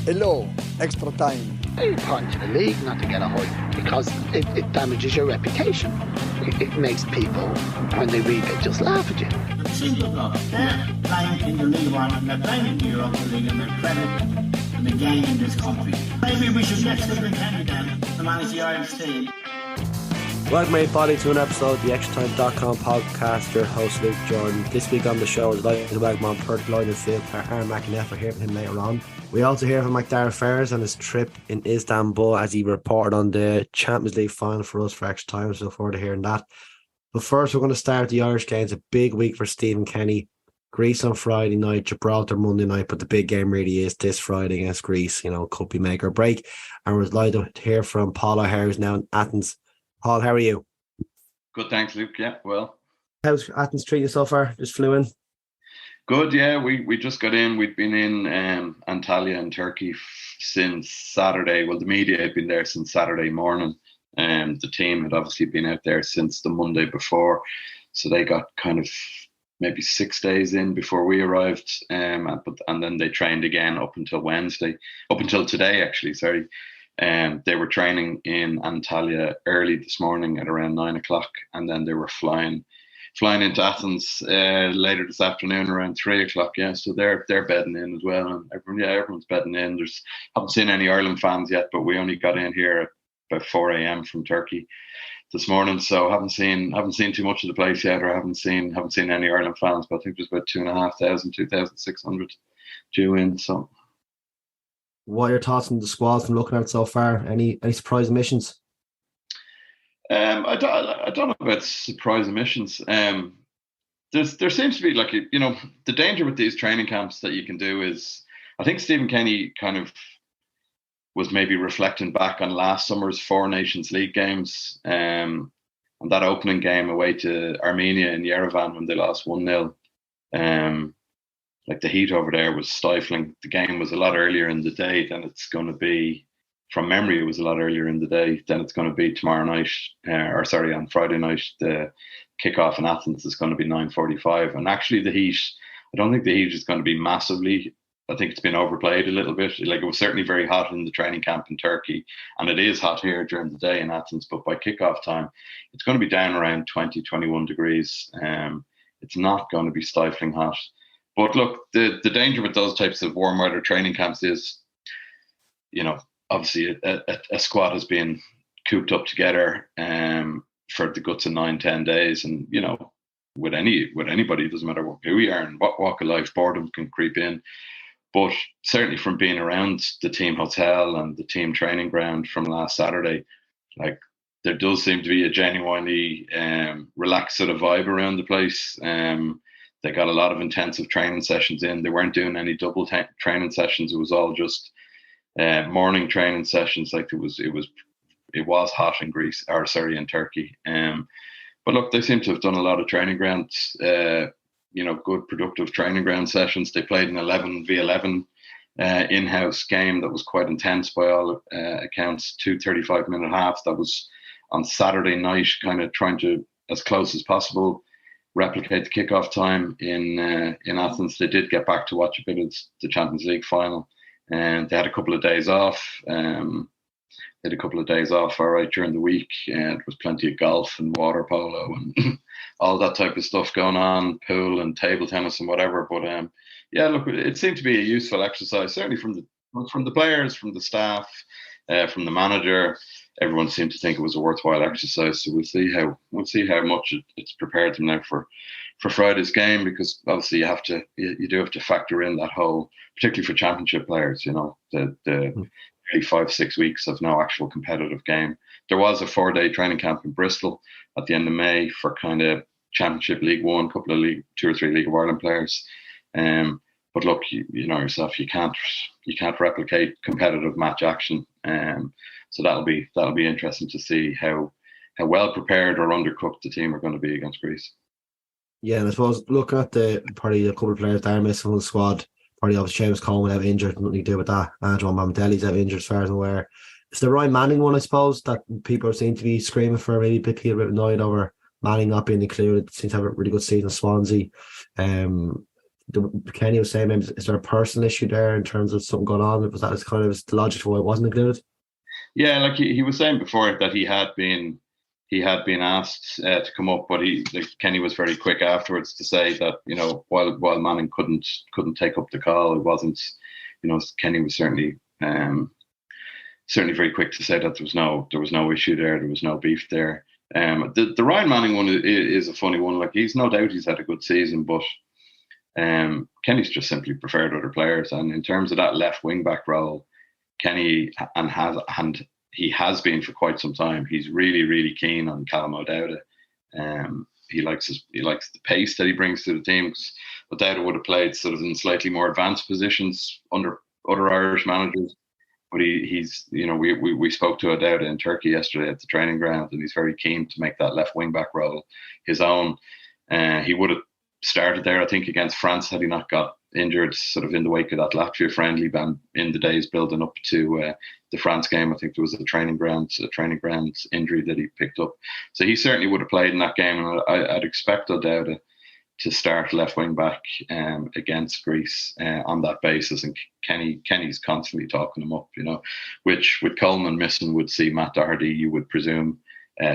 Hello, extra time. You're part to the league not to get a hug because it damages your reputation. It makes people, when they read it, just laugh at you. The single club, they're playing in the League One and they're playing in the Europa League and they're credited to the game in this country. Maybe we should get Stephen Kenny down to manage the Irish team. Welcome everybody to an episode of the ExtraTime.com podcast. Your host Luke Jordan. This week on the show is like to welcome on Perth Glory midfielder Aaron McEneff. We'll hear from him later on. We also hear from Macdara Ferris on his trip in Istanbul as he reported on the Champions League Final for us for extra time. So look forward to hearing that. But first we're going to start the Irish games. A big week for Stephen Kenny. Greece on Friday night, Gibraltar Monday night, but the big game really is this Friday against Greece. You know, could be make or break. And we're delighted to hear from Paul O'Hare, who's now in Athens. Paul, how are you? Good, thanks, Luke. Yeah, well. How's Athens treating you so far? Just flew in? Good, yeah. We just got in. We'd been in Antalya in Turkey since Saturday. Well, the media had been there since Saturday morning. The team had obviously been out there since the Monday before. So they got kind of maybe 6 days in before we arrived. And then they trained again up until Wednesday. Up until today, actually, sorry. They were training in Antalya early this morning at around 9 o'clock, and then they were flying into Athens later this afternoon around 3 o'clock. Yeah, so they're bedding in as well, and everyone's bedding in. Haven't seen any Ireland fans yet, but we only got in here at about 4 a.m. from Turkey this morning, so haven't seen too much of the place yet, or haven't seen any Ireland fans. But I think there's about 2,600 due in. So. What are your thoughts on the squad from looking at it so far? Any surprise omissions? I don't know about surprise omissions. There seems to be the danger with these training camps that you can do is, I think Stephen Kenny kind of was maybe reflecting back on last summer's 4 Nations League games, and that opening game away to Armenia in Yerevan when they lost 1-0. Like the heat over there was stifling. The game was a lot earlier in the day than it's going to be. From memory, it was a lot earlier in the day than it's going to be tomorrow night, on Friday night. The kickoff in Athens is going to be 9:45. And actually, the heat, I don't think the heat is going to be massively. I think it's been overplayed a little bit. Like, it was certainly very hot in the training camp in Turkey, and it is hot here during the day in Athens. But by kickoff time, it's going to be down around 20, 21 degrees. It's not going to be stifling hot. But look, the danger with those types of warm weather training camps is, obviously a squad has been cooped up together for the guts of 9-10 days. And, with anybody, it doesn't matter who we are and what walk of life, boredom can creep in. But certainly from being around the team hotel and the team training ground from last Saturday, like, there does seem to be a genuinely relaxed sort of vibe around the place. They got a lot of intensive training sessions in. They weren't doing any double training sessions. It was all just morning training sessions. Like, it was hot in in Turkey. But look, they seem to have done a lot of training grounds. Good productive training ground sessions. They played an 11v11 in-house game that was quite intense by all accounts. 2 35-minute halves. That was on Saturday night, kind of trying to, as close as possible, replicate the kickoff time in Athens. They did get back to watch a bit of the Champions League Final, and they had a couple of days off. All right, during the week, and there was plenty of golf and water polo and all that type of stuff going on, pool and table tennis and whatever. But look, it seemed to be a useful exercise, certainly from the players, from the staff, from the manager. Everyone seemed to think it was a worthwhile exercise. So we'll see how much it's prepared them now for Friday's game, because obviously you do have to factor in that whole, particularly for championship players, the 5-6 weeks of no actual competitive game. There was a 4-day training camp in Bristol at the end of May for kind of Championship League One, couple of 2 or 3 League of Ireland players. But look, you know yourself, you can't replicate competitive match action. So that'll be interesting to see how well prepared or undercooked the team are going to be against Greece. Yeah, and I suppose looking at probably a couple of players that are missing from the squad, probably obviously Seamus Coleman have injured, nothing to do with that. Antoine Mamdeli's have injured as far as I'm aware. It's the Ryan Manning one, I suppose, that people seem to be screaming for, maybe a bit annoyed over Manning not being included. Seems to have a really good season at Swansea. Kenny was saying, maybe is there a personal issue there in terms of something going on? Was that kind of the logic for why it wasn't included? Yeah, like he was saying before that he had been asked to come up, but Kenny was very quick afterwards to say that, you know, while Manning couldn't take up the call, it wasn't, you know, Kenny was certainly very quick to say that there was no issue there was no beef there. The Ryan Manning one is a funny one. Like, he's no doubt he's had a good season, but Kenny's just simply preferred other players. And in terms of that left wing back role, Kenny he has been for quite some time. He's really, really keen on Callum O'Dowda. He likes the pace that he brings to the team, because O'Dowda would have played sort of in slightly more advanced positions under other Irish managers. But he's, you know, we spoke to O'Dowda in Turkey yesterday at the training ground, and he's very keen to make that left wing back role his own. He would have started there, I think, against France had he not got injured sort of in the wake of that Latvia friendly ban in the days building up to the France game. I think there was a training ground injury that he picked up. So he certainly would have played in that game, and I'd expect O'Dowda to start left wing back against Greece on that basis. And Kenny's constantly talking him up, you know, which with Coleman missing would see Matt Doherty, you would presume,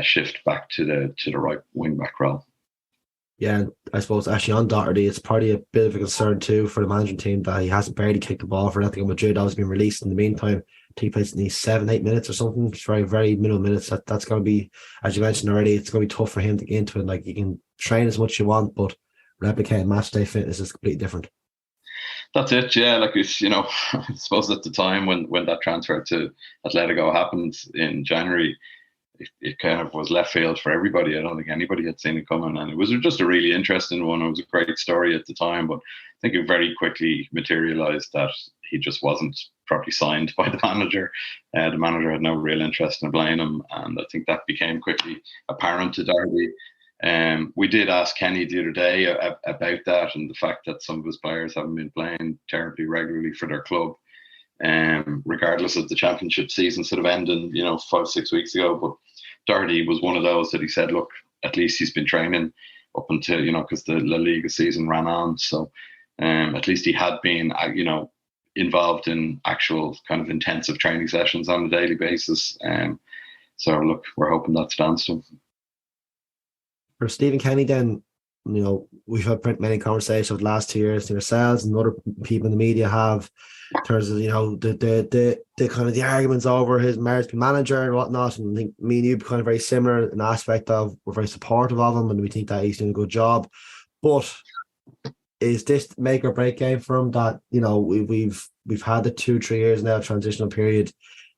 shift back to the right wing back role. Yeah, I suppose actually on Doherty, it's probably a bit of a concern too for the management team that he hasn't barely kicked the ball for Atletico Madrid. That was been released in the meantime. He plays in these 7-8 minutes or something. It's very, very minimal minutes. That's going to be, as you mentioned already, it's going to be tough for him to get into it. Like, you can train as much as you want, but replicating match day fitness is completely different. That's it, yeah. Like, it's, you know, I suppose at the time when that transfer to Atletico happened in January, it kind of was left field for everybody. I don't think anybody had seen it coming, and it was just a really interesting one. It was a great story at the time, but I think it very quickly materialised that he just wasn't properly signed by the manager. The manager had no real interest in playing him, and I think that became quickly apparent to Derby. We did ask Kenny the other day about that, and the fact that some of his players haven't been playing terribly regularly for their club, regardless of the championship season sort of ending, you know, 5-6 weeks ago. But Doherty was one of those that he said, look, at least he's been training up until, you know, because the La Liga season ran on. So at least he had been, you know, involved in actual kind of intensive training sessions on a daily basis. So look, we're hoping that stands to him. For Stephen Kenny then, you know, we've had many conversations over the last 2 years, yourselves and other people in the media have, in terms of, you know, the kind of the arguments over his merits to be manager and whatnot. And I think me and you kind of very similar in aspect of we're very supportive of him and we think that he's doing a good job. But is this make or break game for him that, you know, we've had the 2-3 years now transitional period?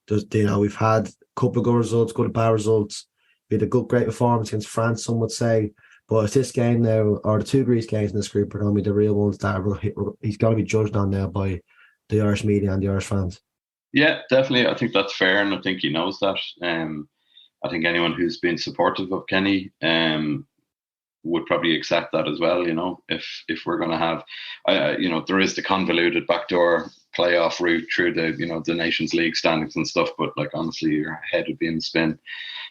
You know, we've had a couple of good results, good and bad results. We had a great performance against France, some would say. But it's this game now, or the two Greece games in this group, are going to be the real ones that he's going to be judged on now by the Irish media and the Irish fans. Yeah, definitely. I think that's fair, and I think he knows that. I think anyone who's been supportive of Kenny would probably accept that as well. You know, if we're going to have, you know, there is the convoluted backdoor playoff route through the, you know, the Nations League standings and stuff. But like, honestly, your head would be in spin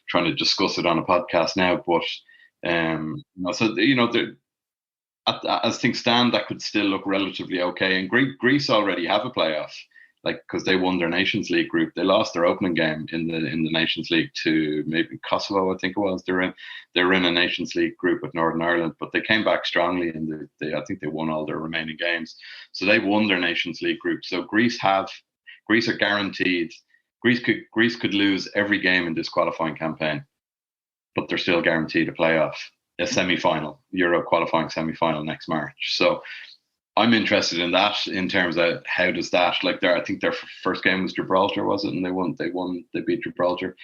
trying to discuss it on a podcast now. But you know, so, you know, as things stand, that could still look relatively okay. And Greece already have a playoff, like, because they won their Nations League group. They lost their opening game in the Nations League to maybe Kosovo, I think it was. They were in a Nations League group with Northern Ireland, but they came back strongly, and I think they won all their remaining games. So they won their Nations League group. So Greece are guaranteed. Greece could lose every game in this qualifying campaign, but they're still guaranteed a semi-final, Euro qualifying semi-final next March. So I'm interested in that, in terms of how does that, like, I think their first game was Gibraltar, was it? And they beat Gibraltar.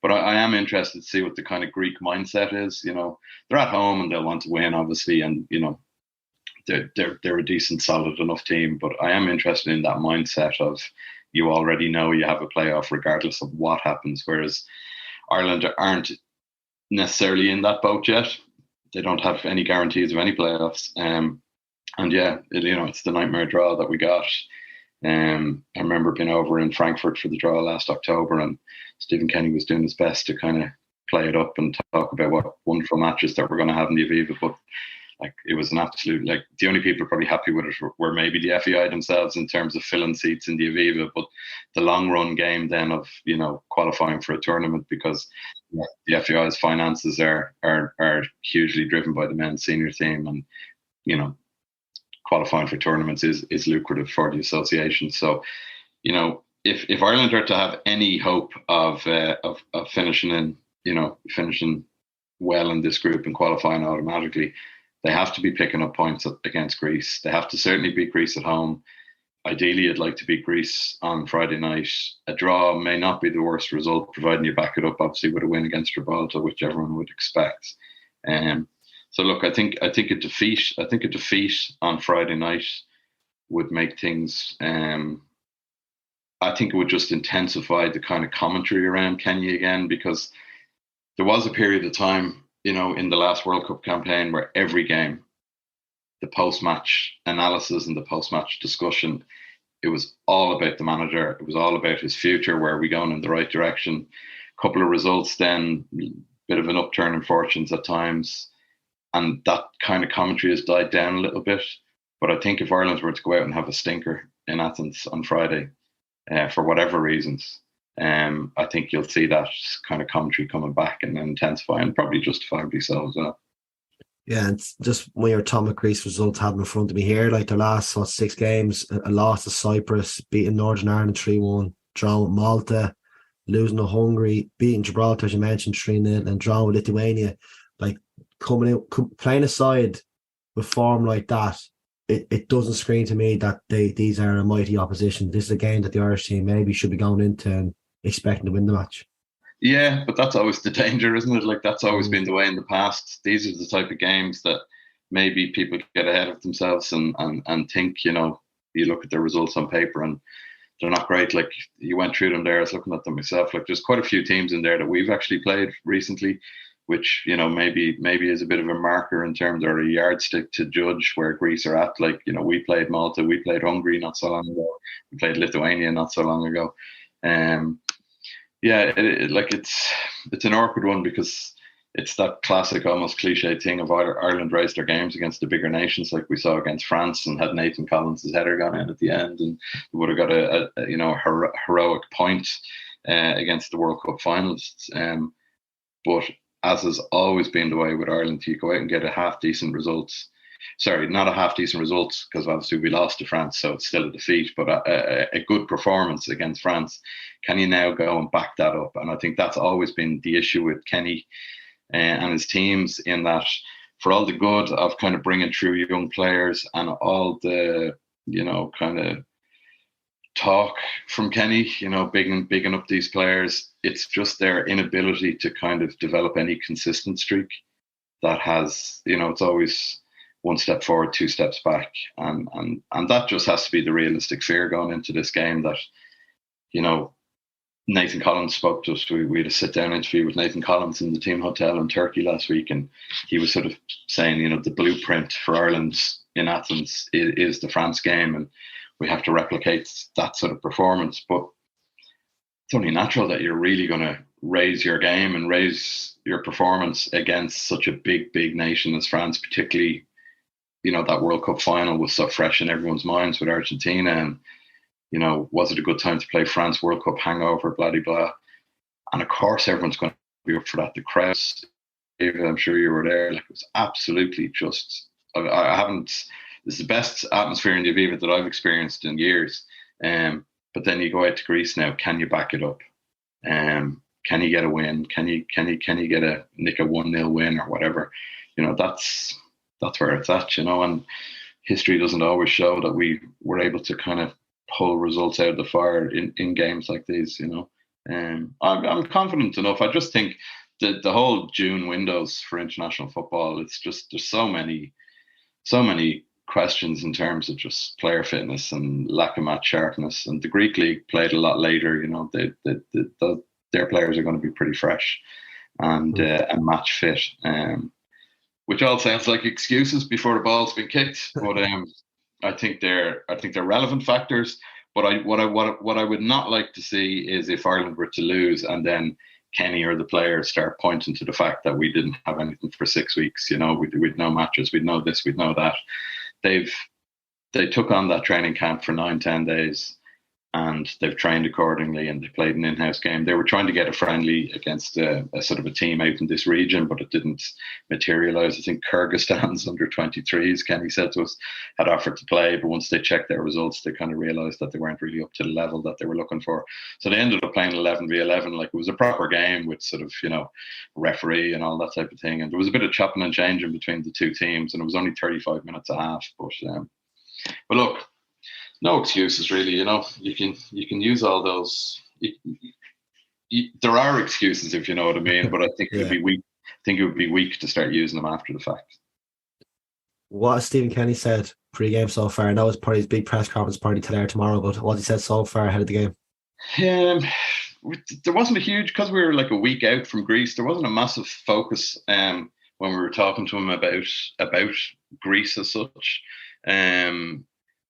But I am interested to see what the kind of Greek mindset is. You know, they're at home and they'll want to win, obviously, and, you know, they're a decent, solid enough team. But I am interested in that mindset of, you already know you have a playoff regardless of what happens, whereas Ireland aren't necessarily in that boat yet. They don't have any guarantees of any playoffs. And yeah, you know, it's the nightmare draw that we got. I remember being over in Frankfurt for the draw last October, and Stephen Kenny was doing his best to kind of play it up and talk about what wonderful matches that we're going to have in the Aviva. But Like, it was an absolute, like, the only people probably happy with it were maybe the FEI themselves in terms of filling seats in the Aviva, but the long run game then of, you know, qualifying for a tournament, because the FEI's finances are hugely driven by the men's senior team, and, you know, qualifying for tournaments is lucrative for the association. So, you know, if Ireland are to have any hope of finishing well in this group and qualifying automatically, they have to be picking up points against Greece. They have to certainly beat Greece at home. Ideally, I'd like to beat Greece on Friday night. A draw may not be the worst result, providing you back it up, obviously, with a win against Gibraltar, which everyone would expect. So look, I think a defeat on Friday night would make things. I think it would just intensify the kind of commentary around Kenya again, because there was a period of time, you know, in the last World Cup campaign where every game, the post-match analysis and the post-match discussion, it was all about the manager. It was all about his future. Where are we going in the right direction? A couple of results, then bit of an upturn in fortunes at times. And that kind of commentary has died down a little bit. But I think if Ireland were to go out and have a stinker in Athens on Friday, for whatever reasons, I think you'll see that kind of commentary coming back and intensifying, probably justifiably so as well. Yeah, and just when your Tom Greece results have in front of me here, like their last 6 games, a loss to Cyprus, beating Northern Ireland 3-1, drawing with Malta, losing to Hungary, beating Gibraltar, as you mentioned, 3-0, and drawing with Lithuania. Like, coming out, playing a side with form like that, it doesn't scream to me that these are a mighty opposition. This is a game that the Irish team maybe should be going into and expecting to win the match. Yeah, but that's always the danger, isn't it? Like, that's always been the way in the past. These are the type of games that maybe people get ahead of themselves and think, you know, you look at their results on paper and they're not great. Like, you went through them there. I was looking at them myself. Like, there's quite a few teams in there that we've actually played recently, which, you know, maybe is a bit of a marker in terms, or a yardstick to judge where Greece are at. Like, you know, we played Malta, we played Hungary not so long ago, we played Lithuania not so long ago. Yeah, it's an awkward one, because it's that classic, almost cliche thing of Ireland raised their games against the bigger nations, like we saw against France, and had Nathan Collins' header gone in at the end, and would have got a heroic point against the World Cup finalists. But as has always been the way with Ireland, you go out and get a half decent results. Sorry, not a half decent results, because obviously we lost to France, so it's still a defeat, but a good performance against France. Can you now go and back that up? And I think that's always been the issue with Kenny and his teams, in that for all the good of kind of bringing through young players and all the, you know, kind of talk from Kenny, you know, bigging up these players, it's just their inability to kind of develop any consistent streak that has, you know, it's always one step forward, 2 steps back, and that just has to be the realistic fear going into this game. That, you know, Nathan Collins spoke to us. We had a sit-down interview with Nathan Collins in the team hotel in Turkey last week, and he was sort of saying, you know, the blueprint for Ireland in Athens is the France game, and we have to replicate that sort of performance. But it's only natural that you're really going to raise your game and raise your performance against such a big nation as France, particularly, you know, that World Cup final was so fresh in everyone's minds with Argentina, and, you know, was it a good time to play France? World Cup hangover, blah, blah, blah. And of course, everyone's going to be up for that. The crowds, David, I'm sure you were there. Like, it was absolutely just, I haven't, this is the best atmosphere in the Aviva that I've experienced in years. But then you go out to Greece now. Can you back it up? Can you get a win? Can you get a 1-0 win or whatever? You know, that's where it's at, you know, and history doesn't always show that we were able to kind of pull results out of the fire in games like these, you know. I'm confident enough. I just think the whole June windows for international football, it's just, there's so many questions in terms of just player fitness and lack of match sharpness. And the Greek league played a lot later, you know. Their players are going to be pretty fresh and match fit. Which all sounds like excuses before the ball's been kicked, but I think they're relevant factors. But what I would not like to see is if Ireland were to lose and then Kenny or the players start pointing to the fact that we didn't have anything for 6 weeks. We'd no matches, we'd know this, we'd know that. They took on that training camp for 9-10 days, and they've trained accordingly, and they played an in-house game. They were trying to get a friendly against a sort of a team out in this region, but it didn't materialise. I think Kyrgyzstan's under 23s, Kenny said to us, had offered to play, but once they checked their results, they kind of realised that they weren't really up to the level that they were looking for. So they ended up playing 11v11. Like, it was a proper game with sort of, referee and all that type of thing. And there was a bit of chopping and changing between the two teams, and it was only 35 minutes a half. But look, no excuses really. You can use all those. There are excuses, if you know what I mean. But I think it would be weak. I think it would be weak to start using them after the fact. What has Stephen Kenny said pre-game so far? I know it's probably his big press conference party today or tomorrow, but what he said so far ahead of the game? There wasn't a huge, because we were like a week out from Greece. There wasn't a massive focus when we were talking to him about Greece as such.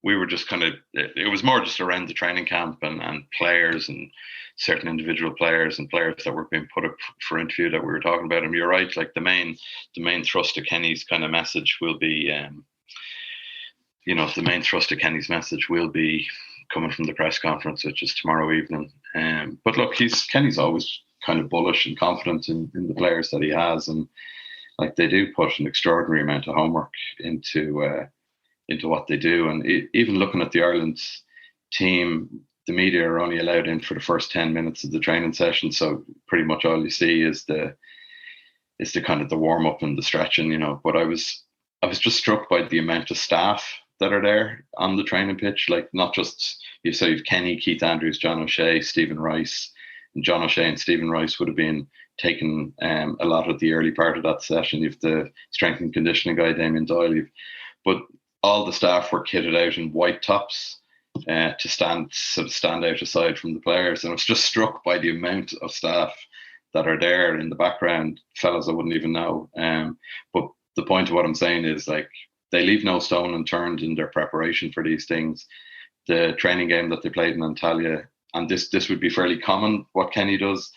We were just it was more just around the training camp and players and certain individual players and players that were being put up for interview that we were talking about. And you're right, like the main thrust of Kenny's kind of message will be, the main thrust of Kenny's message will be coming from the press conference, which is tomorrow evening. But look, Kenny's always kind of bullish and confident in the players that he has. And like, they do put an extraordinary amount of homework into what they do. And even looking at the Ireland team, the media are only allowed in for the first 10 minutes of the training session. So pretty much all you see is the kind of the warm up and the stretching, But I was just struck by the amount of staff that are there on the training pitch. Like, not just, you've Kenny, Keith Andrews, John O'Shea, Stephen Rice. And John O'Shea and Stephen Rice would have been taking a lot of the early part of that session. You've the strength and conditioning guy, Damien Doyle. But all the staff were kitted out in white tops to stand out aside from the players. And I was just struck by the amount of staff that are there in the background, fellas I wouldn't even know. But the point of what I'm saying is, like, they leave no stone unturned in their preparation for these things. The training game that they played in Antalya, and this would be fairly common, what Kenny does,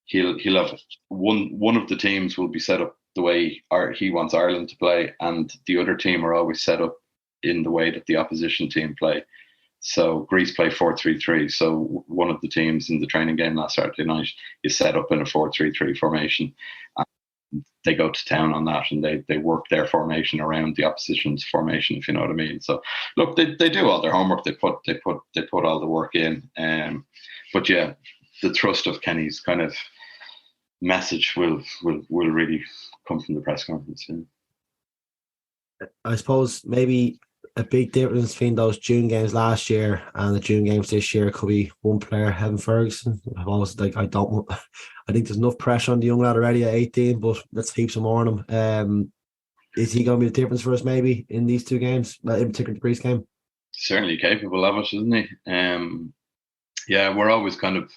he'll have one of the teams will be set up the way he wants Ireland to play, and the other team are always set up in the way that the opposition team play. So Greece play 4-3-3. So one of the teams in the training game last Saturday night is set up in a 4-3-3 formation. And they go to town on that, and they work their formation around the opposition's formation, if you know what I mean. So look, they do all their homework. They put all the work in. But yeah, the thrust of Kenny's kind of message will really come from the press conference. Yeah. I suppose maybe a big difference between those June games last year and the June games this year could be one player, Evan Ferguson. I've always I think there's enough pressure on the young lad already at 18, but let's heap some more on him. Is he going to be the difference for us maybe in these two games, in particular the Greece game? Certainly capable of it, isn't he? Yeah, we're always kind of,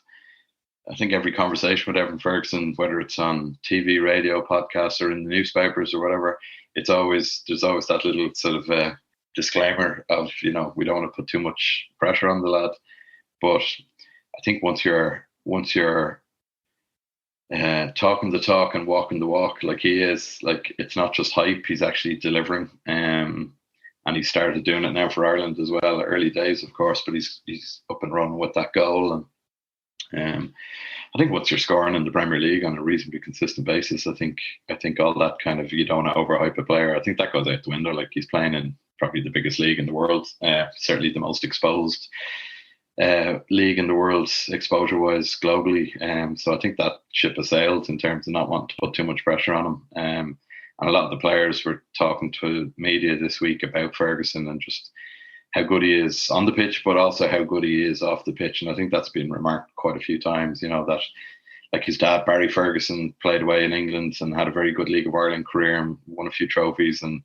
I think every conversation with Evan Ferguson, whether it's on TV, radio, podcasts, or in the newspapers or whatever, there's always that little sort of disclaimer of, we don't want to put too much pressure on the lad. But I think once you're talking the talk and walking the walk like he is, like, it's not just hype, he's actually delivering. And he started doing it now for Ireland as well. Early days, of course, but he's up and running with that goal. And I think once you're scoring in the Premier League on a reasonably consistent basis, I think all that kind of, you don't want to overhype a player, I think that goes out the window. Like, he's playing in probably the biggest league in the world, certainly the most exposed league in the world, exposure-wise, globally. So I think that ship has sailed in terms of not wanting to put too much pressure on him. And a lot of the players were talking to media this week about Ferguson and just how good he is on the pitch, but also how good he is off the pitch. And I think that's been remarked quite a few times, that, like, his dad, Barry Ferguson, played away in England and had a very good League of Ireland career and won a few trophies. And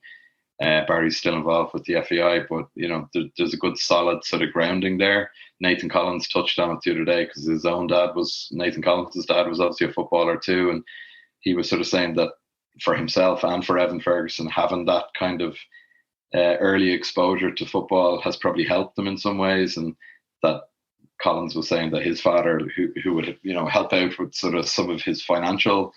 Barry's still involved with the FAI, but, there's a good solid sort of grounding there. Nathan Collins touched on it the other day because Nathan Collins' dad was obviously a footballer too. And he was sort of saying that for himself and for Evan Ferguson, having that kind of early exposure to football has probably helped them in some ways, and that Collins was saying that his father, who would, help out with sort of some of his financial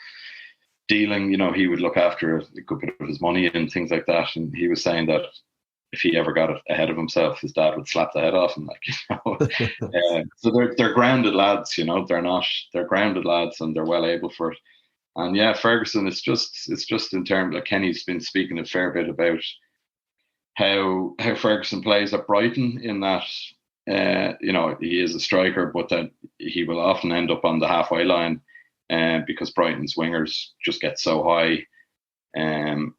dealing, he would look after a good bit of his money and things like that. And he was saying that if he ever got ahead of himself, his dad would slap the head off him. So they're grounded lads, they're grounded lads, and they're well able for it. And yeah, Ferguson, it's just in terms of, Kenny's been speaking a fair bit about how Ferguson plays at Brighton, in that he is a striker, but that he will often end up on the halfway line, because Brighton's wingers just get so high, and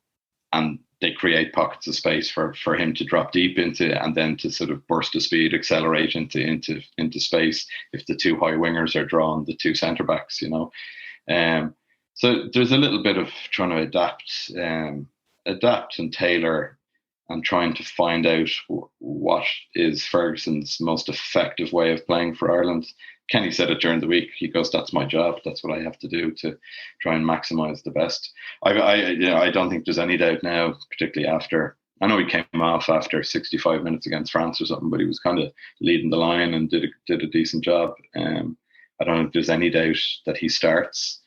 they create pockets of space for him to drop deep into, and then to sort of burst of speed, accelerate into space if the two high wingers are drawn, the two centre backs, So there's a little bit of trying to adapt and tailor, and trying to find out what is Ferguson's most effective way of playing for Ireland. Kenny said it during the week. He goes, "That's my job. That's what I have to do to try and maximise the best." I don't think there's any doubt now, particularly after. I know he came off after 65 minutes against France or something, but he was kind of leading the line and did a decent job. I don't think there's any doubt that he starts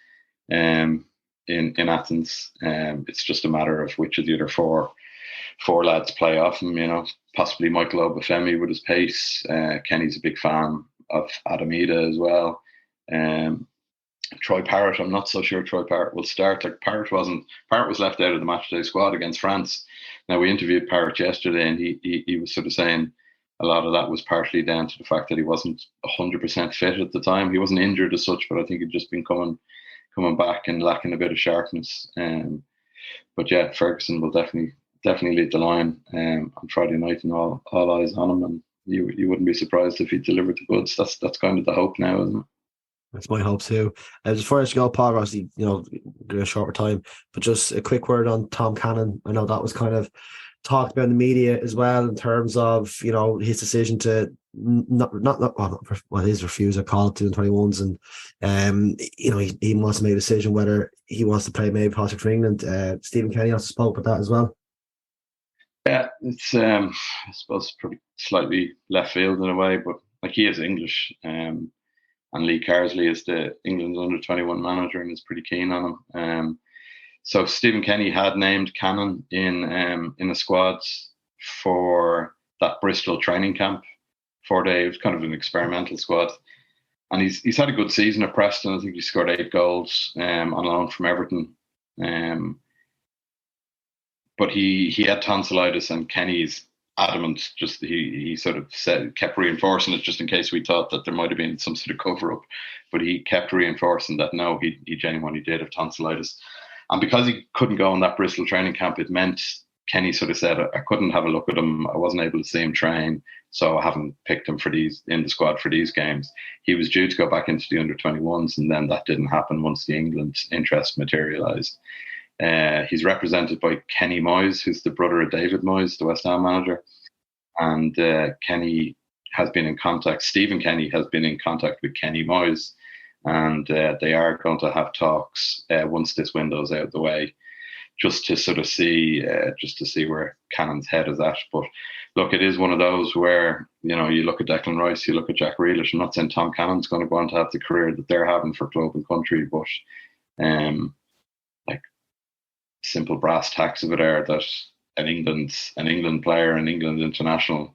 in Athens. It's just a matter of which of the other four lads play off him. Possibly Michael Obafemi with his pace. Kenny's a big fan of Adamida as well. Troy Parrott, I'm not so sure Troy Parrott will start. Parrott was left out of the matchday squad against France. Now, we interviewed Parrott yesterday, and he was sort of saying a lot of that was partially down to the fact that he wasn't 100% fit at the time. He wasn't injured as such, but I think he'd just been coming back and lacking a bit of sharpness. But yeah, Ferguson will definitely lead the line on Friday night, and all eyes on him. And you wouldn't be surprised if he delivered the goods. That's kind of the hope now, isn't it? That's my hope too. Just before I go, Paul, obviously, a shorter time, but just a quick word on Tom Cannon. I know that was kind of talked about in the media as well, in terms of his decision to his refusal call to the 21s, and he wants to make a decision whether he wants to play maybe possibly for England. Stephen Kenny also spoke about that as well. Yeah, it's I suppose probably slightly left field in a way, but he is English, and Lee Carsley is the England's under-21 manager and is pretty keen on him. So Stephen Kenny had named Cannon in the squads for that Bristol training camp. 4 days, it was kind of an experimental squad, and he's had a good season at Preston. I think he scored 8 goals on loan from Everton. But he had tonsillitis, and Kenny's adamant. Just he sort of kept reinforcing it, just in case we thought that there might have been some sort of cover up. But he kept reinforcing that no, he genuinely did have tonsillitis, and because he couldn't go on that Bristol training camp, it meant Kenny sort of said, I couldn't have a look at him. I wasn't able to see him train, so I haven't picked him in the squad for these games. He was due to go back into the under-21s, and then that didn't happen once the England interest materialised. He's represented by Kenny Moyes, who's the brother of David Moyes, the West Ham manager. And Kenny has been in contact, Stephen Kenny has been in contact with Kenny Moyes, and they are going to have talks once this window's out of the way, just to sort of see where Cannon's head is at. But look, it is one of those where, you look at Declan Rice, you look at Jack Grealish. I'm not saying Tom Cannon's going to go on to have the career that they're having for club and country, but simple brass tacks of it are that an England player, an England international,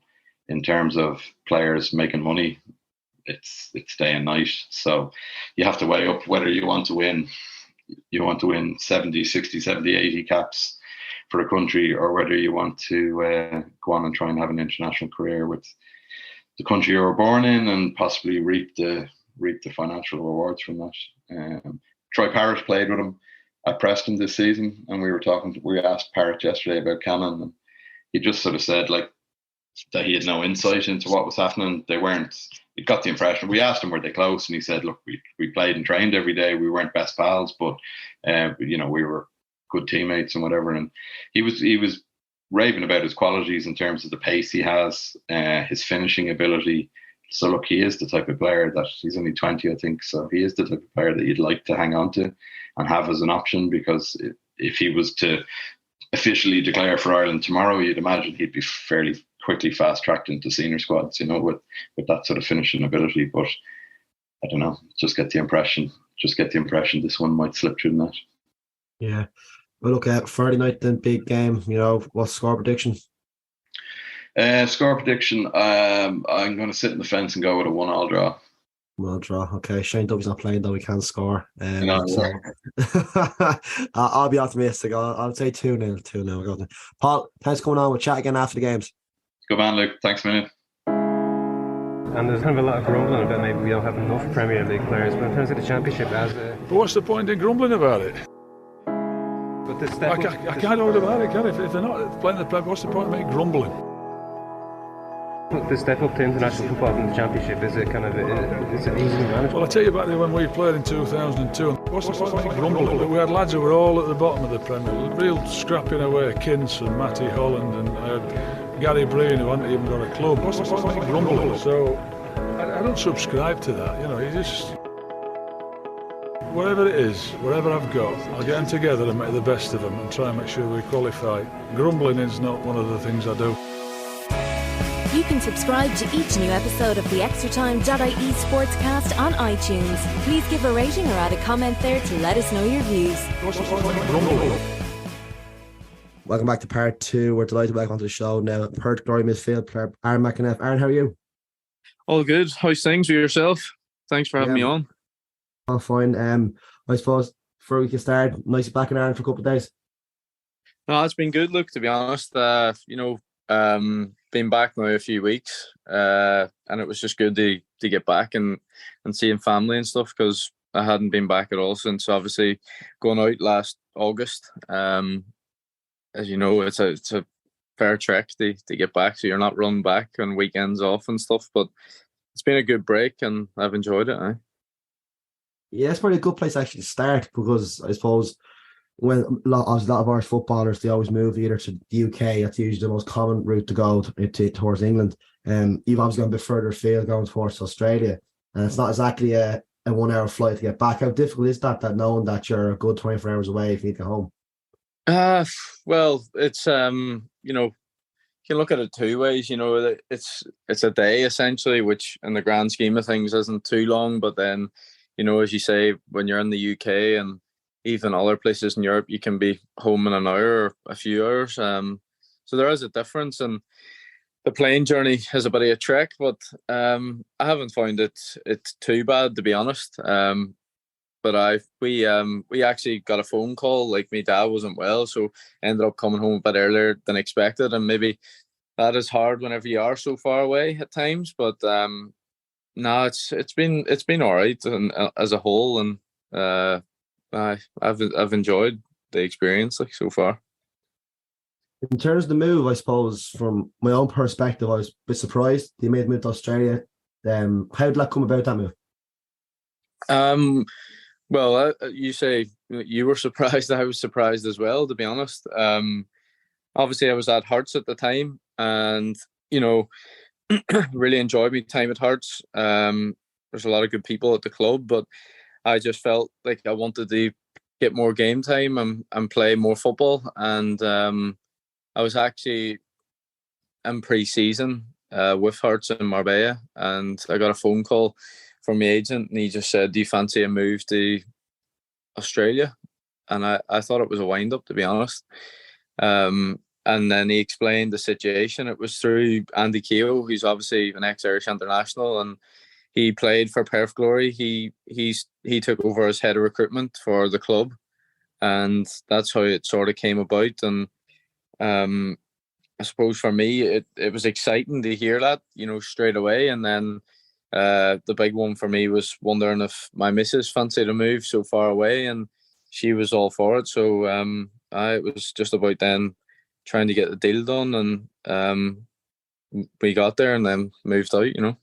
in terms of players making money, it's day and night. So you have to weigh up whether you want to win 70, 60, 70, 80 caps for a country, or whether you want to go on and try and have an international career with the country you were born in, and possibly reap the financial rewards from that. Troy Parrott played with him at Preston this season, and we asked Parrott yesterday about Cannon, and he just sort of said that he had no insight into what was happening. He got the impression. We asked him, were they close, and he said, look, we played and trained every day. We weren't best pals, but we were good teammates and whatever. And he was raving about his qualities in terms of the pace he has, his finishing ability. So look, he is the type of player that, he's only 20, I think, so he is the type of player that you'd like to hang on to and have as an option, because if he was to officially declare for Ireland tomorrow, you'd imagine he'd be fairly quickly fast tracked into senior squads, with that sort of finishing ability. But I don't know, just get the impression this one might slip through the net. Yeah. Well, look at Friday night, then big game. What's score prediction? Score prediction. I'm going to sit in the fence and go with a 1-1 draw. Well, draw. Okay, Shane Dubby's not playing though. He can't score. No. I'll be optimistic. I'll say 2-0. 2-0. Paul, thanks for coming on. We'll chat again after the games. Good man, Luke. Thanks a million. And there's kind of a lot of grumbling about maybe we don't have enough Premier League players, but in terms of the Championship, But what's the point in grumbling about it? But the step I can't hold about it, can I? If they're not playing the Premier, what's the point of me grumbling? The step up to international football from the Championship, is it easily managed? Well, I tell you back there when we played in 2002, what's the point of me grumbling? We had lads who were all at the bottom of the Premier, real scrapping away, Kinse and Matty Holland and Gary Breen, who hadn't even got a club. What's the point of me grumbling? So I don't subscribe to that, you just... Whatever it is, whatever I've got, I'll get them together and make the best of them and try and make sure we qualify. Grumbling is not one of the things I do. You can subscribe to each new episode of the ExtraTime.ie Sportscast on iTunes. Please give a rating or add a comment there to let us know your views. Welcome back to part 2. We're delighted to welcome onto the show now Perth Glory midfield player Aaron McEneff. Aaron, how are you? All good. How's things with yourself? Thanks for having me on. All fine. I suppose before we can start, nice to be back in Ireland for a couple of days. No, it's been good. Look, to be honest, been back now a few weeks, and it was just good to get back and seeing family and stuff, because I hadn't been back at all since obviously going out last August. As you know, it's a fair trek to get back, so you're not running back on weekends off and stuff. But it's been a good break, and I've enjoyed it. Yeah, it's probably a good place actually to start, because I suppose when a lot of Irish footballers, they always move either to the UK. That's usually the most common route to go towards England. You've obviously gone a bit further afield, going towards Australia, and it's not exactly a 1 hour flight to get back. How difficult is that knowing that you're a good 24 hours away if you need to get home? Well, it's you can look at it two ways. It's a day essentially, which in the grand scheme of things isn't too long, but then as you say, when you're in the UK and even other places in Europe, you can be home in an hour or a few hours. So there is a difference, and the plane journey is a bit of a trek, but I haven't found it too bad, to be honest. But we actually got a phone call, like my dad wasn't well, so ended up coming home a bit earlier than expected, and maybe that is hard whenever you are so far away at times. But no, it's been all right and as a whole, and I've enjoyed the experience so far. In terms of the move, I suppose from my own perspective, I was a bit surprised they made the move to Australia. How did that come about, that move? Well, you say you were surprised. I was surprised as well, to be honest. Obviously, I was at Hearts at the time, and really enjoyed my time at Hearts. There's a lot of good people at the club, but I just felt like I wanted to get more game time and play more football. And I was actually in pre-season with Hearts in Marbella, and I got a phone call from my agent, and he just said, "Do you fancy a move to Australia?" And I thought it was a wind-up, to be honest. And then he explained the situation. It was through Andy Keogh, who's obviously an ex-Irish international, and he played for Perth Glory. He took over as head of recruitment for the club, and that's how it sort of came about. And I suppose for me, it was exciting to hear that, straight away. And then the big one for me was wondering if my missus fancied a move so far away, and she was all for it. So it was just about then trying to get the deal done, and we got there and then moved out, And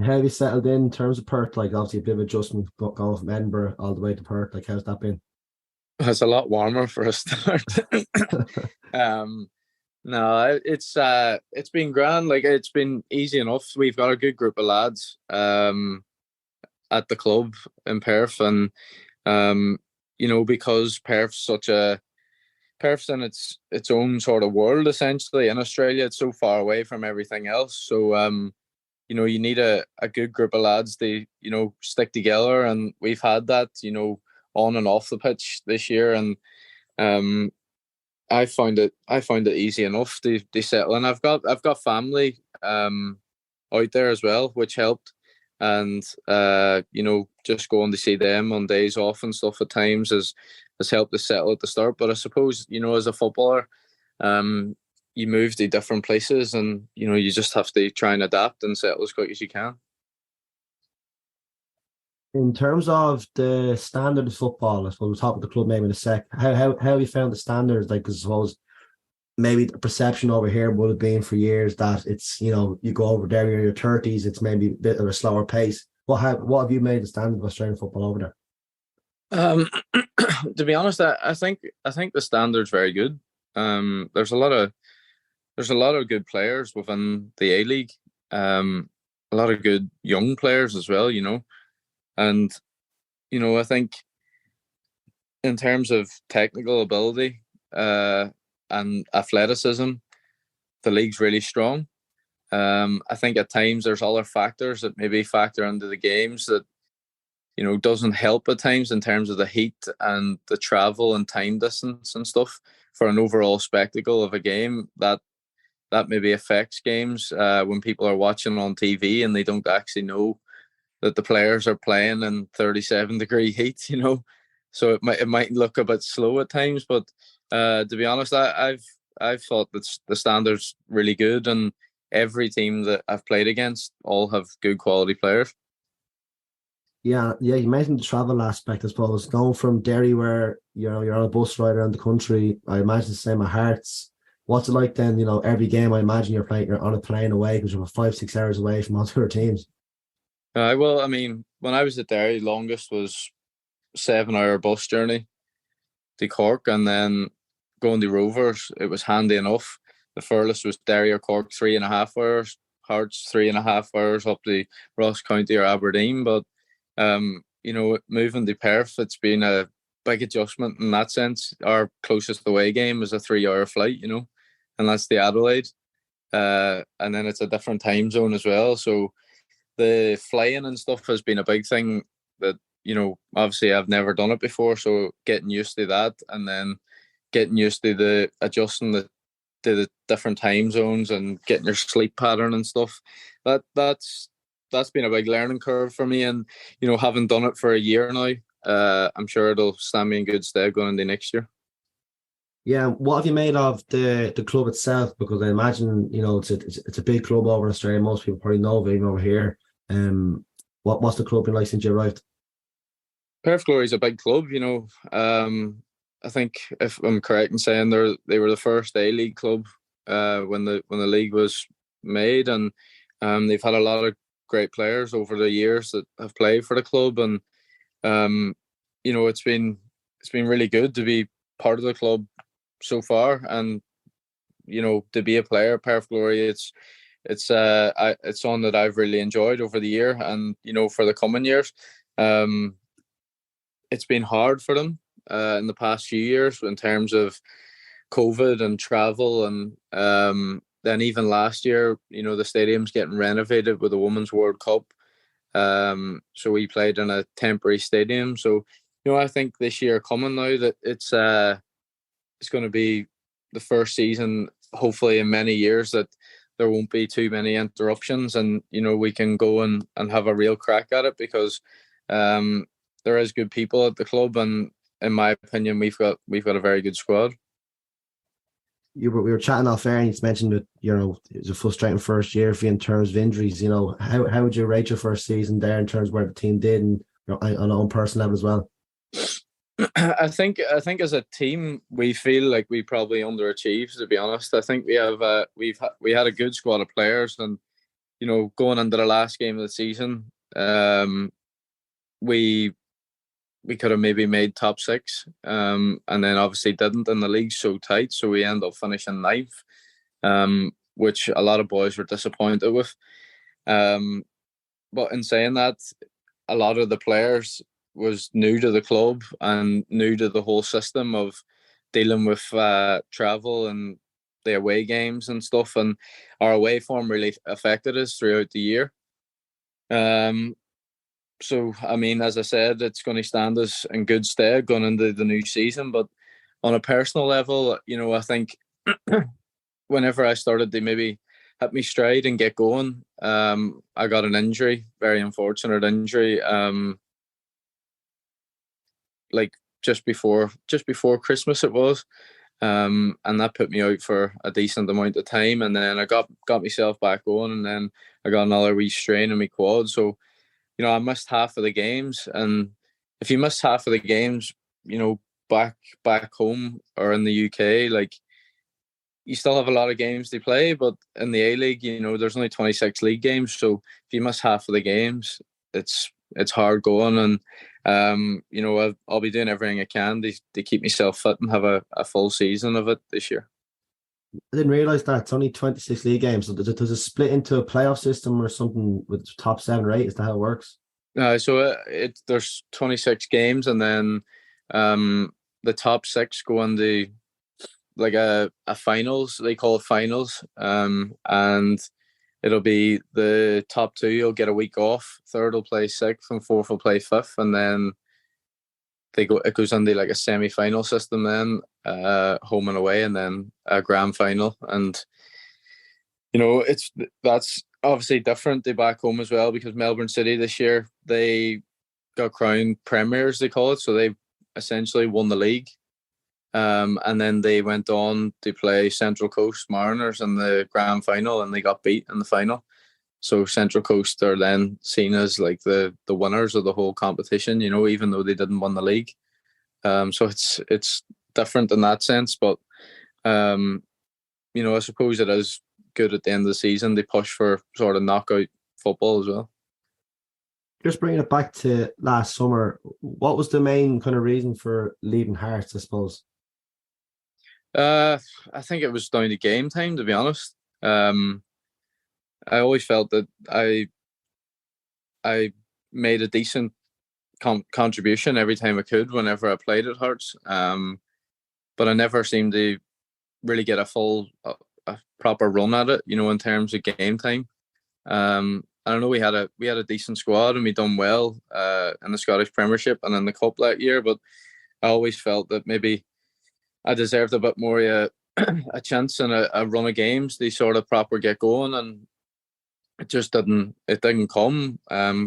how have you settled in terms of Perth? Like, obviously a bit of adjustment going from Edinburgh all the way to Perth. Like, how's that been? It's a lot warmer for a start. No, it's been grand. Like, it's been easy enough. We've got a good group of lads at the club in Perth, and because Perth's such a Perth's in its own sort of world essentially. In Australia, it's so far away from everything else. So you need a good group of lads to stick together, and we've had that on and off the pitch this year, and I found it easy enough to settle in. I've got family out there as well, which helped, and just going to see them on days off and stuff at times has helped to settle at the start. But I suppose as a footballer, you move to different places, and you just have to try and adapt and settle as quick as you can. In terms of the standard of football, I suppose we'll talk about the club maybe in a sec. How have you found the standards? Like, 'cause I suppose maybe the perception over here would have been for years that it's, you go over there in your 30s, it's maybe a bit of a slower pace. What have you made the standard of Australian football over there? To be honest, I think the standard's very good. There's a lot of good players within the A-League. A lot of good young players as well, And, I think in terms of technical ability and athleticism, the league's really strong. I think at times there's other factors that maybe factor into the games that, doesn't help at times in terms of the heat and the travel and time distance and stuff for an overall spectacle of a game that maybe affects games when people are watching on TV and they don't actually know that the players are playing in 37-degree heat, so it might look a bit slow at times. But to be honest, I've thought that the standard's really good, and every team that I've played against all have good quality players. Yeah. You mentioned the travel aspect, I suppose. Going from Derry, where you're on a bus ride around the country, I imagine the same at Hearts. What's it like then? Every game, I imagine you're on a plane away because you're 5-6 hours away from all the other teams. Well, I mean, when I was at Derry, longest was 7-hour bus journey to Cork, and then going to Rovers, it was handy enough. The furthest was Derry or Cork, 3.5 hours. Hearts, 3.5 hours up to Ross County or Aberdeen. But moving to Perth, it's been a big adjustment in that sense. Our closest away game is a 3-hour flight, and that's the Adelaide, and then it's a different time zone as well. So the flying and stuff has been a big thing that, obviously I've never done it before. So getting used to that, and then getting used to the adjusting to the different time zones and getting your sleep pattern and stuff. That's been a big learning curve for me. And, having done it for a year now, I'm sure it'll stand me in good stead going into next year. Yeah, what have you made of the club itself? Because I imagine, it's a big club over in Australia. Most people probably know of it even over here. What's the club been like since you arrived? Perth Glory is a big club, I think, if I'm correct in saying, they were the first A-League club when the league was made, and they've had a lot of great players over the years that have played for the club, and it's been really good to be part of the club so far, and to be a player at Perth Glory, it's something that I've really enjoyed over the year, and for the coming years. It's been hard for them in the past few years in terms of COVID and travel, and then even last year, the stadium's getting renovated with the Women's World Cup, so we played in a temporary stadium. So I think this year coming now that it's going to be the first season, hopefully in many years, that there won't be too many interruptions, and we can go and have a real crack at it, because there is good people at the club, and in my opinion, we've got a very good squad. We were chatting off air, and you mentioned that it was a frustrating first year for you in terms of injuries. How would you rate your first season there in terms of where the team did, and on an own personal level as well? I think as a team we feel like we probably underachieved, to be honest. I think we had a good squad of players, and going into the last game of the season, we could have maybe made top 6, and then obviously didn't, and the league's so tight, so we end up finishing 9th, which a lot of boys were disappointed with. But in saying that, a lot of the players was new to the club and new to the whole system of dealing with travel and the away games and stuff, and our away form really affected us throughout the year. So, I mean, as I said, it's going to stand us in good stead going into the new season. But on a personal level, I think whenever I started to maybe hit me stride and get going, I got an injury, very unfortunate injury, like just before Christmas it was. And that put me out for a decent amount of time, and then I got myself back on, and then I got another wee strain in my quad. So, I missed half of the games, and if you miss half of the games, back home or in the UK, like, you still have a lot of games to play, but in the A-League, there's only 26 league games, so if you miss half of the games, it's hard going, and I'll be doing everything I can to keep myself fit and have a full season of it this year. I didn't realise that it's only 26 league games. So does it split into a playoff system or something with top 7 or 8? Is that how it works? So there's 26 games, and then the top 6 go into like a finals. They call it finals, and it'll be the top 2. You'll get a week off. 3rd will play 6th, and 4th will play 5th, and then it goes into like a semi-final system, then home and away, and then a grand final. And that's obviously different to back home as well, because Melbourne City this year, they got crowned premiers, they call it, so they essentially won the league. And then they went on to play Central Coast Mariners in the grand final, and they got beat in the final. So Central Coast are then seen as like the winners of the whole competition, even though they didn't win the league. So it's different in that sense, but I suppose it is good at the end of the season. They push for sort of knockout football as well. Just bringing it back to last summer, what was the main kind of reason for leaving Hearts, I suppose? I think it was down to game time, to be honest. I always felt that I made a decent contribution every time I could whenever I played at Hearts, but I never seemed to really get a proper run at it, in terms of game time. I don't know, we had a decent squad, and we done well in the Scottish Premiership and in the Cup that year, but I always felt that maybe I deserved a bit more a chance and a run of games to sort of proper get going, and it just didn't come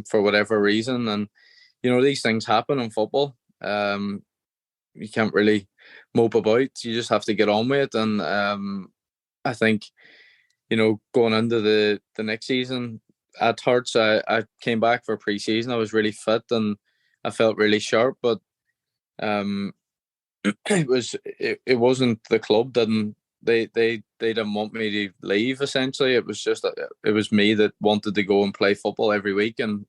for whatever reason. And these things happen in football. You can't really mope about. You just have to get on with it. And I think going into the next season at Hearts, I came back for pre-season. I was really fit and I felt really sharp, but it wasn't the club they didn't want me to leave. Essentially, it was just it was me that wanted to go and play football every week and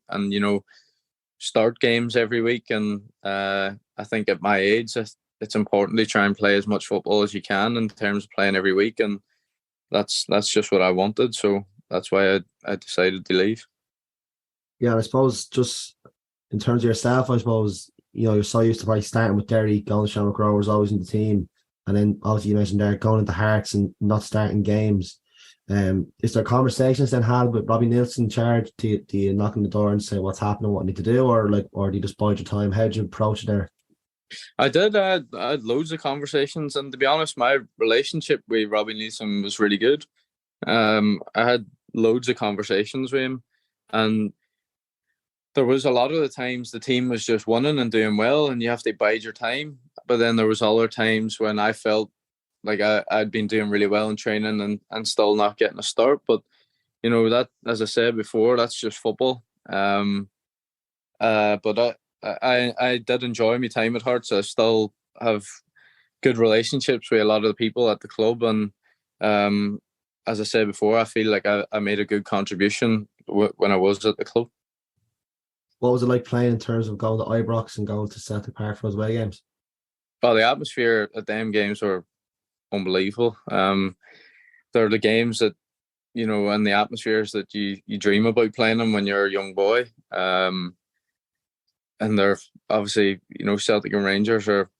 start games every week. And I think at my age, it's important to try and play as much football as you can in terms of playing every week, and that's just what I wanted. So that's why I decided to leave. Yeah, I suppose just in terms of yourself, I suppose you're so used to probably starting with Derry, going to Shamrock Rovers, always in the team. And then obviously you mentioned there going into Hearts and not starting games. Is there conversations then had with Robbie Nielsen in charge? Do you knock on the door and say what's happening, what I need to do, or do you just bide your time? How did you approach it there? I did. I had loads of conversations, and to be honest, my relationship with Robbie Nielsen was really good. I had loads of conversations with him, and there was a lot of the times the team was just winning and doing well, and you have to bide your time. But then there was other times when I felt like I'd been doing really well in training and still not getting a start. But that, as I said before, that's just football. But I did enjoy my time at Hearts. I still have good relationships with a lot of the people at the club, and as I said before, I feel like I made a good contribution when I was at the club. What was it like playing in terms of going to Ibrox and going to Celtic Park for those away games? Oh, the atmosphere at them games were unbelievable. They're the games that, and the atmospheres that you dream about playing them when you're a young boy. And they're obviously, Celtic and Rangers are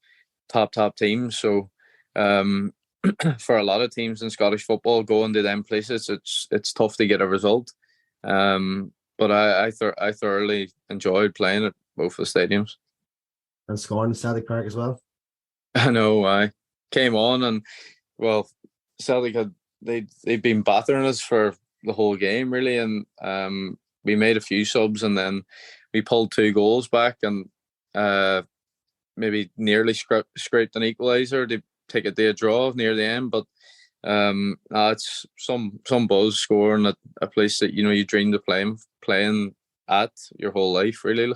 top teams. So for a lot of teams in Scottish football, going to them places, it's tough to get a result. But I thoroughly enjoyed playing at both the stadiums. And scoring in Celtic Park as well. I know. I came on and, well, Celtic they'd been battering us for the whole game really, and we made a few subs and then we pulled 2 goals back and maybe nearly scraped an equaliser to take it to a draw near the end. But it's some buzz scoring at a place that you dreamed of playing at your whole life really.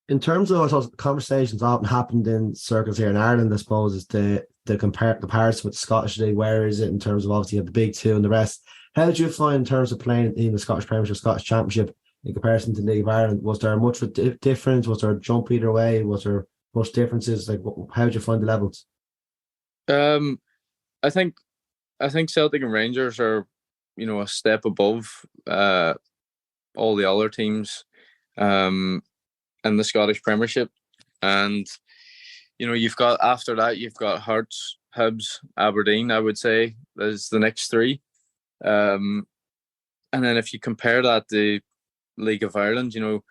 In terms of, I suppose, conversations often happened in circles here in Ireland, I suppose, is the comparison with the Scottish League. Where is it in terms of, obviously you have the big two and the rest? How did you find in terms of playing in the Scottish Premiership, Scottish Championship in comparison to the League of Ireland? Was there much of a difference? Was there a jump either way? Was there much differences? Like, how did you find the levels? I think Celtic and Rangers are, a step above all the other teams in the Scottish Premiership, and you've got Hearts, Hibs, Aberdeen. I would say is the next 3, and then if you compare that to League of Ireland, the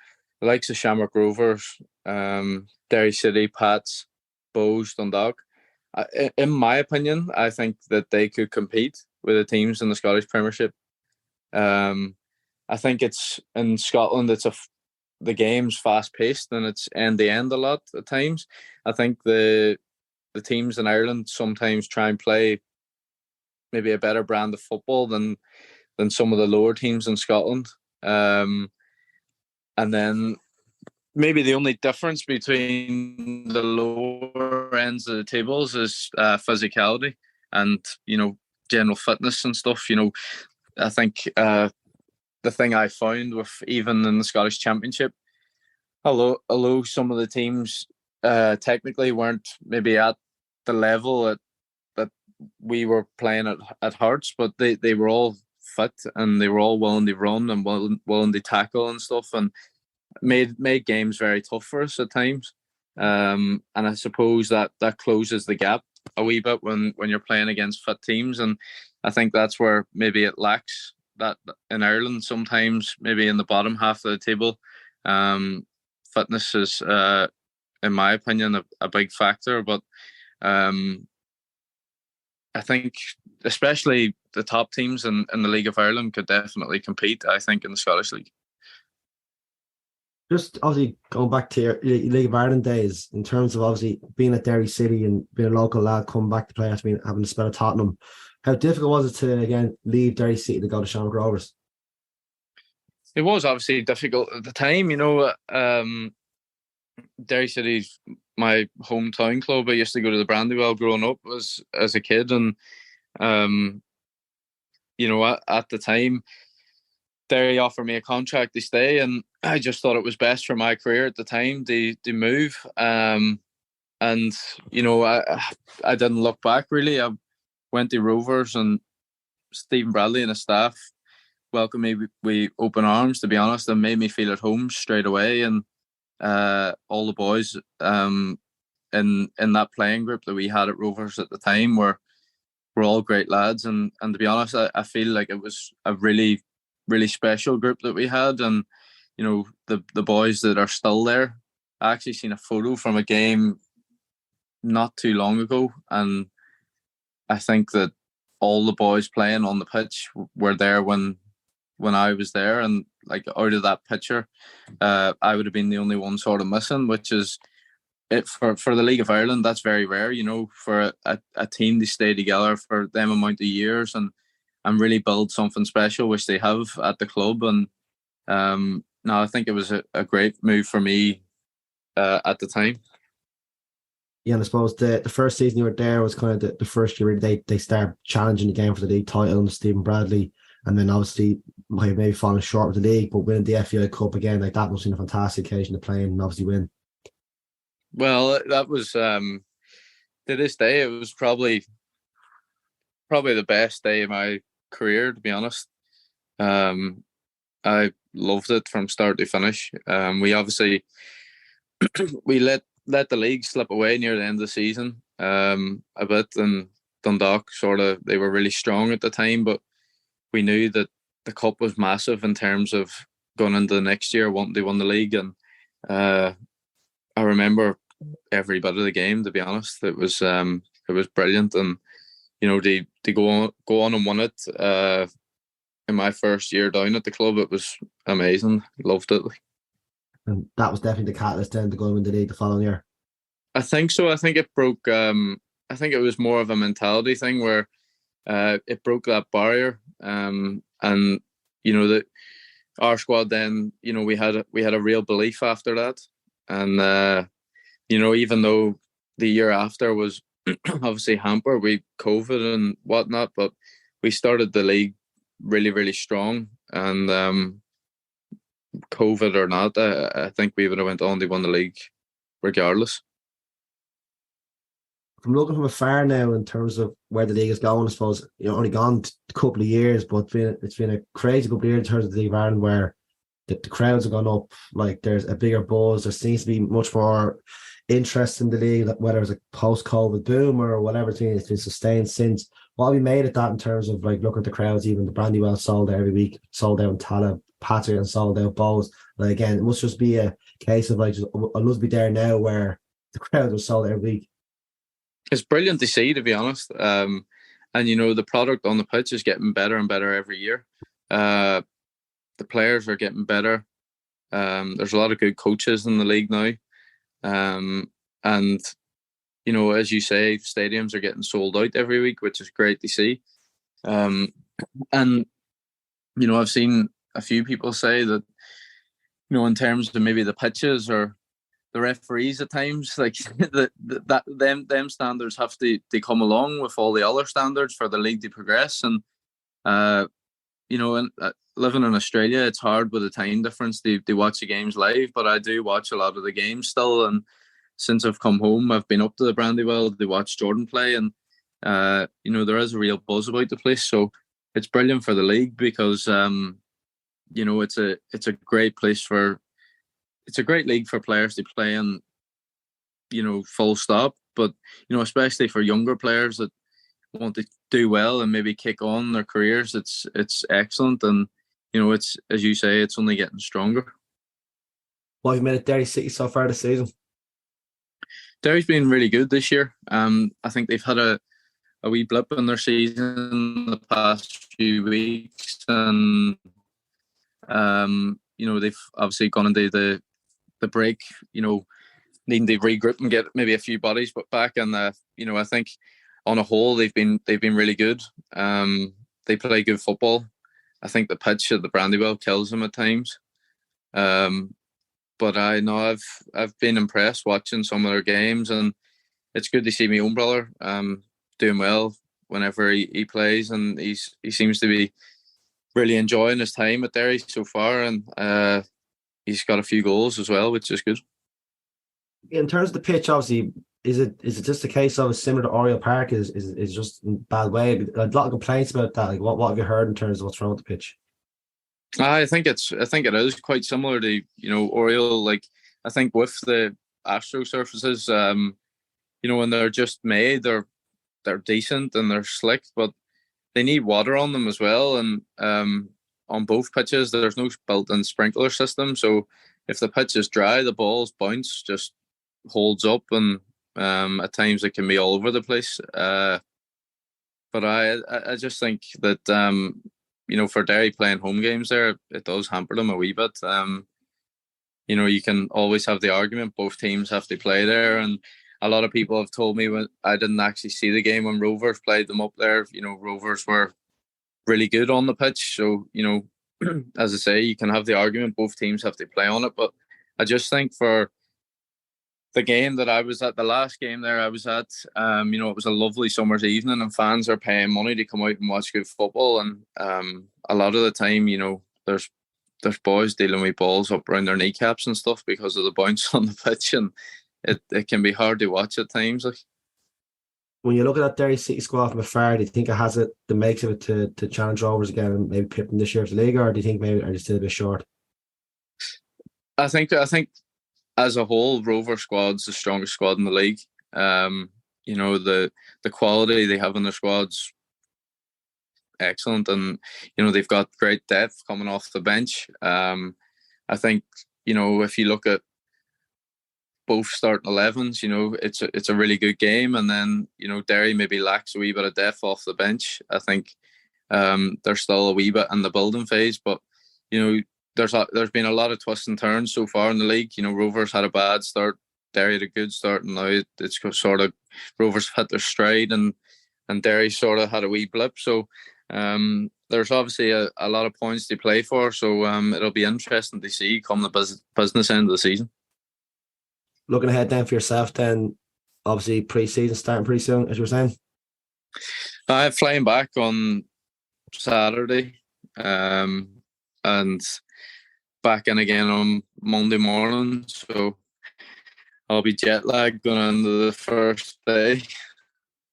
likes of Shamrock Rovers, Derry City, Pats, Bows, Dundalk. In my opinion, I think that they could compete with the teams in the Scottish Premiership. I think it's in Scotland. The game's fast paced and it's end to end a lot at times. I think the teams in Ireland sometimes try and play maybe a better brand of football than some of the lower teams in Scotland. And then maybe the only difference between the lower ends of the tables is physicality and general fitness and stuff. I think the thing I found with even in the Scottish Championship, although some of the teams technically weren't maybe at the level that we were playing at Hearts, but they were all fit and they were all willing to run and willing to tackle and stuff, and made games very tough for us at times. And I suppose that closes the gap a wee bit when you're playing against fit teams, and I think that's where maybe it lacks. That in Ireland sometimes maybe in the bottom half of the table, fitness is in my opinion a big factor, but I think especially the top teams in the League of Ireland could definitely compete, I think, in the Scottish League. Just obviously going back to your League of Ireland days, in terms of obviously being at Derry City and being a local lad, coming back to play after having to spell at Tottenham, how difficult was it to, again, leave Derry City to go to Shamrock Rovers? It was obviously difficult at the time. Derry City's my hometown club. I used to go to the Brandywell growing up as a kid, and at the time, Derry offered me a contract to stay, and I just thought it was best for my career at the time to move. I didn't look back really. I went to Rovers, and Stephen Bradley and his staff welcomed me with open arms, to be honest, and made me feel at home straight away. And all the boys in that playing group that we had at Rovers at the time were all great lads. And to be honest, I feel like it was a really, really special group that we had. And the boys that are still there, I actually seen a photo from a game not too long ago, and I think that all the boys playing on the pitch were there when I was there, and like out of that picture, I would have been the only one sort of missing, which is it for the League of Ireland. That's very rare, for a team to stay together for them amount of years and really build something special, which they have at the club. And no, I think it was a great move for me at the time. Yeah, and I suppose the first season you were there was kind of the first year they start challenging the game for the league title under Stephen Bradley, and then obviously maybe falling short with the league, but winning the FAI Cup again, like that must have been a fantastic occasion to play and obviously win. Well, that was to this day, it was probably the best day of my career, to be honest. I loved it from start to finish. We obviously we let let the league slip away near the end of the season a bit, and Dundalk they were really strong at the time, but we knew that the cup was massive in terms of going into the next year wanting to win the league. And I remember every bit of the game, to be honest. It was brilliant, and to go on and win it in my first year down at the club, it was amazing. Loved it. And that was definitely the catalyst then to go and win the league the following year. I think so. I think it broke. I think it was more of a mentality thing where it broke that barrier. And that our squad then, we had a real belief after that. And even though the year after was obviously hampered with COVID and whatnot, but we started the league really, really strong. And COVID or not, I think we would have went on to win the league regardless. From looking from afar now in terms of where the league is going, I suppose, only gone a couple of years, but it's been a crazy couple of years in terms of the League of Ireland, where the crowds have gone up, like there's a bigger buzz, there seems to be much more interest in the league, whether it's a post-COVID boom or whatever it's been sustained since. What have you made of that in terms of like looking at the crowds? Even the Brandywell sold out every week, sold out in Tala, Patrick, and sold out Bowes. Like again, it must just be a case of like, I'd love to be there now where the crowds are sold out every week. It's brilliant to see, to be honest. And the product on the pitch is getting better and better every year. The players are getting better. There's a lot of good coaches in the league now. And as you say, stadiums are getting sold out every week, which is great to see. And I've seen a few people say that, in terms of maybe the pitches or the referees at times, like them standards have to come along with all the other standards for the league to progress. And living in Australia, it's hard with the time difference to watch the games live, but I do watch a lot of the games still. And since I've come home, I've been up to the Brandywell to watch Jordan play, and there is a real buzz about the place. So it's brilliant for the league because it's a great place it's a great league for players to play in, full stop. But, especially for younger players that want to do well and maybe kick on their careers, it's excellent. And, it's, as you say, it's only getting stronger. What have you made at Derry City so far this season? Derry's been really good this year. I think they've had a wee blip in their season the past few weeks. And, they've obviously gone into the break, needing to regroup and get maybe a few bodies back. And I think on a whole they've been really good. They play good football. I think the pitch at the Brandywell kills them at times. But I know I've been impressed watching some of their games, and it's good to see my own brother doing well whenever he plays, and he seems to be really enjoying his time at Derry so far, and he's got a few goals as well, which is good. In terms of the pitch, obviously, is it just a case of similar to Oriel Park? Is just in a bad way? A lot of complaints about that. Like, what have you heard in terms of what's wrong with the pitch? I think it is quite similar to Oriel. Like, I think with the Astro surfaces, when they're just made, they're decent and they're slick, but they need water on them as well. And on both pitches, there's no built-in sprinkler system. So if the pitch is dry, the balls bounce, just holds up, and at times it can be all over the place. But I just think that for Derry playing home games there, it does hamper them a wee bit. You can always have the argument both teams have to play there, and a lot of people have told me, when I didn't actually see the game when Rovers played them up there, Rovers were really good on the pitch. So, as I say, you can have the argument both teams have to play on it. But I just think for the game that I was at, the last game there I was at, it was a lovely summer's evening, and fans are paying money to come out and watch good football. And a lot of the time, there's boys dealing with balls up around their kneecaps and stuff because of the bounce on the pitch, and it can be hard to watch at times. Like, when you look at that Derry City squad from afar, do you think it has the makes of it to challenge Rovers again and maybe pip them this year for the league, or do you think maybe are they still a bit short? I think as a whole, Rover squad's the strongest squad in the league. You know, the quality they have in their squad's excellent, and you know, they've got great depth coming off the bench. I think, you know, if you look at both starting 11s, you know, it's a really good game. And then, you know, Derry maybe lacks a wee bit of depth off the bench. I think they're still a wee bit in the building phase, but you know, there's been a lot of twists and turns so far in the league. You know, Rovers had a bad start, Derry had a good start, and now it's sort of Rovers hit their stride, and Derry sort of had a wee blip. So there's obviously a lot of points to play for. So it'll be interesting to see come the business end of the season. Looking ahead then for yourself, then obviously pre-season starting pretty soon, as you were saying. I'm flying back on Saturday, and back in again on Monday morning. So I'll be jet lagged going into the first day,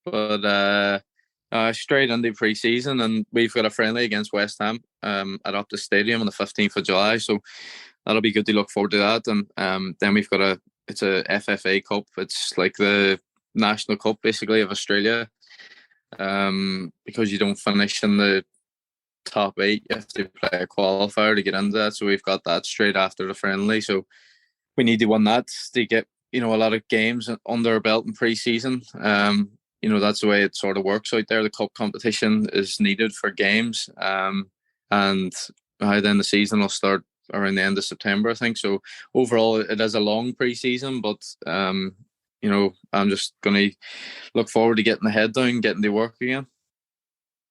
but straight into pre-season, and we've got a friendly against West Ham at Optus Stadium on the 15th of July. So that'll be good to look forward to that. And then we've got it's a FFA Cup. It's like the National Cup basically of Australia. Because you don't finish in the top 8, you have to play a qualifier to get into that. So we've got that straight after the friendly. So we need to win that to get, you know, a lot of games under our belt in pre-season. You know, that's the way it sort of works out there. The cup competition is needed for games. And then the season will start around the end of September, I think. So overall, it is a long pre-season, but you know, I'm just going to look forward to getting the head down, getting to work again.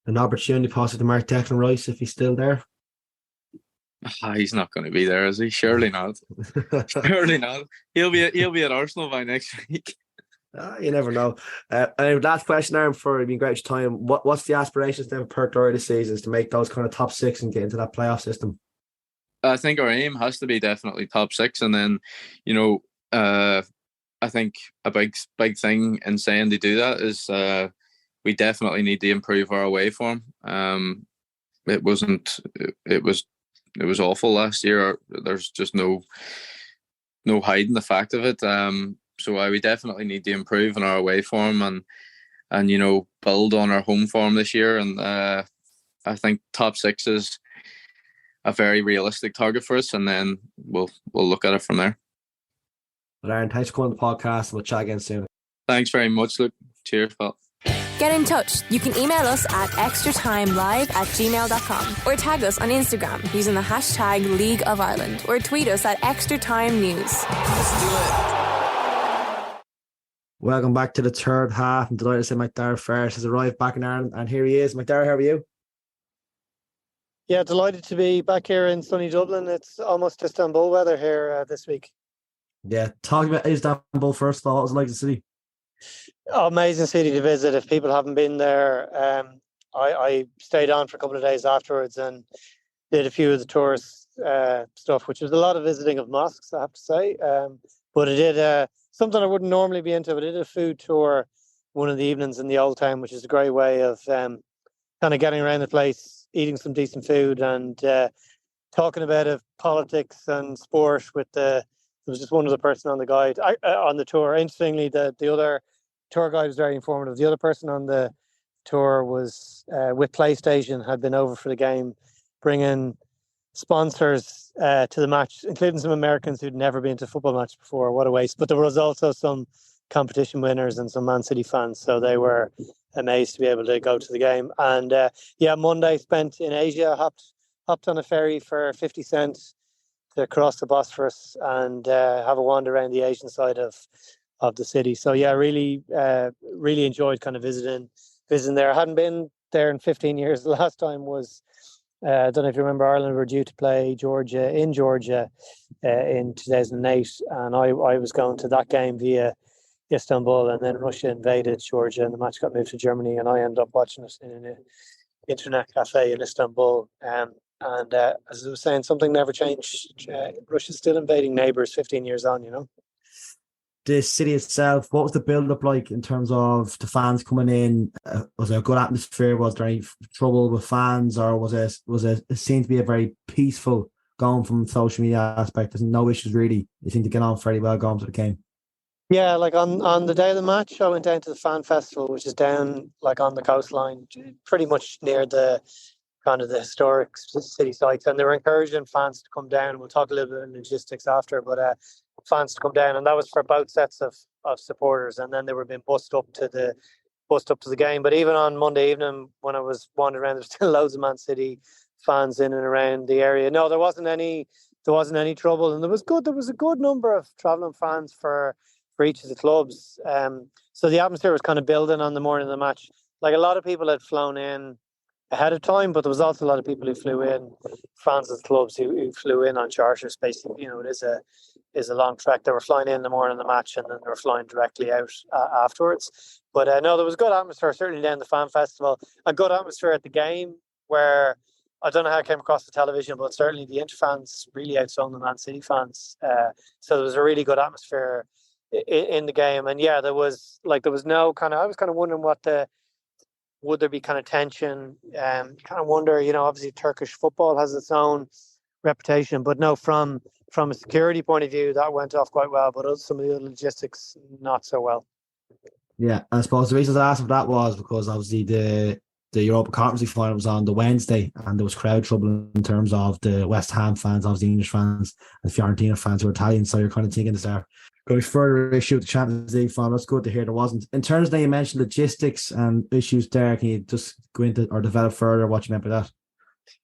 An opportunity possibly to mark Declan Rice if he's still there. He's not going to be there, is he? Surely not. Surely not. He'll be at Arsenal by next week. You never know. And last question, Aaron, for being great time. What's the aspirations then for Perth Glory this season? Is to make those kind of top 6 and get into that playoff system? I think our aim has to be definitely top 6, and then, you know, I think a big thing in saying to do that is we definitely need to improve our away form. It was awful last year. There's just no hiding the fact of it. So we definitely need to improve in our away form and you know, build on our home form this year. And I think top 6 is a very realistic target for us, and then we'll look at it from there. But Aaron, thanks for coming on the podcast, and we'll chat again soon. Thanks very much, Luke. Cheers, pal. Get in touch. You can email us at extratimelive@gmail.com or tag us on Instagram using the hashtag League of Ireland, or tweet us at Extra Time News. Let's do it. Welcome back to the third half. I'm delighted to say Macdara Ferris has arrived back in Ireland, and here he is. Macdara, how are you? Yeah, delighted to be back here in sunny Dublin. It's almost Istanbul weather here this week. Yeah, talking about Istanbul first of all, what was it like the city? Oh, amazing city to visit. If people haven't been there, I stayed on for a couple of days afterwards and did a few of the tourist stuff, which was a lot of visiting of mosques, I have to say. But I did something I wouldn't normally be into, but I did a food tour one of the evenings in the Old Town, which is a great way of kind of getting around the place, eating some decent food and talking about politics and sport with there was just one other person on the guide on the tour. Interestingly, the other tour guide was very informative. The other person on the tour was with PlayStation, had been over for the game, bringing sponsors to the match, including some Americans who'd never been to a football match before. What a waste. But there was also some competition winners and some Man City fans, so they were amazed to be able to go to the game. And Monday spent in Asia, hopped on a ferry for 50 cents to cross the Bosphorus and have a wander around the Asian side of the city. So yeah, really enjoyed kind of visiting there. I hadn't been there in 15 years. The last time was I don't know if you remember, Ireland were due to play Georgia in 2008, and I was going to that game via Istanbul, and then Russia invaded Georgia and the match got moved to Germany, and I ended up watching it in an internet cafe in Istanbul. And as I was saying, something never changed. Russia's still invading neighbours 15 years on, you know. The city itself, what was the build-up like in terms of the fans coming in? Was there a good atmosphere? Was there any trouble with fans, or was it seemed to be a very peaceful going from social media aspect? There's no issues really. You seem to get on fairly well going to the game. Yeah, like on the day of the match, I went down to the fan festival, which is down like on the coastline, pretty much near the kind of the historic city sites, and they were encouraging fans to come down. We'll talk a little bit of logistics after, but fans to come down, and that was for both sets of supporters, and then they were being bussed up to the game. But even on Monday evening, when I was wandering around, there's still loads of Man City fans in and around the area. No, there wasn't any trouble, and there was a good number of travelling fans for each of the clubs. So the atmosphere was kind of building on the morning of the match. Like, a lot of people had flown in ahead of time, but there was also a lot of people who flew in, fans of the clubs who flew in on charters. Basically, it is a long trek. They were flying in the morning of the match, and then they were flying directly out afterwards. But no, there was good atmosphere, certainly down the fan festival. A good atmosphere at the game, where I don't know how it came across the television, but certainly the Inter fans really outshone the Man City fans. So there was a really good atmosphere in the game. And yeah, there was no kind of, I was kind of wondering would there be kind of tension? Kind of wonder, obviously Turkish football has its own reputation, but no, from a security point of view, that went off quite well, but some of the logistics, not so well. Yeah, I suppose the reason I asked for that was because obviously the Europa Conference League final was on the Wednesday, and there was crowd trouble in terms of the West Ham fans, obviously English fans, and Fiorentina fans who are Italian. So you're kind of thinking this there going further issue with the Champions League final. That's good to hear there wasn't. In terms of, you mentioned logistics and issues there, can you just go into or develop further what you meant by that?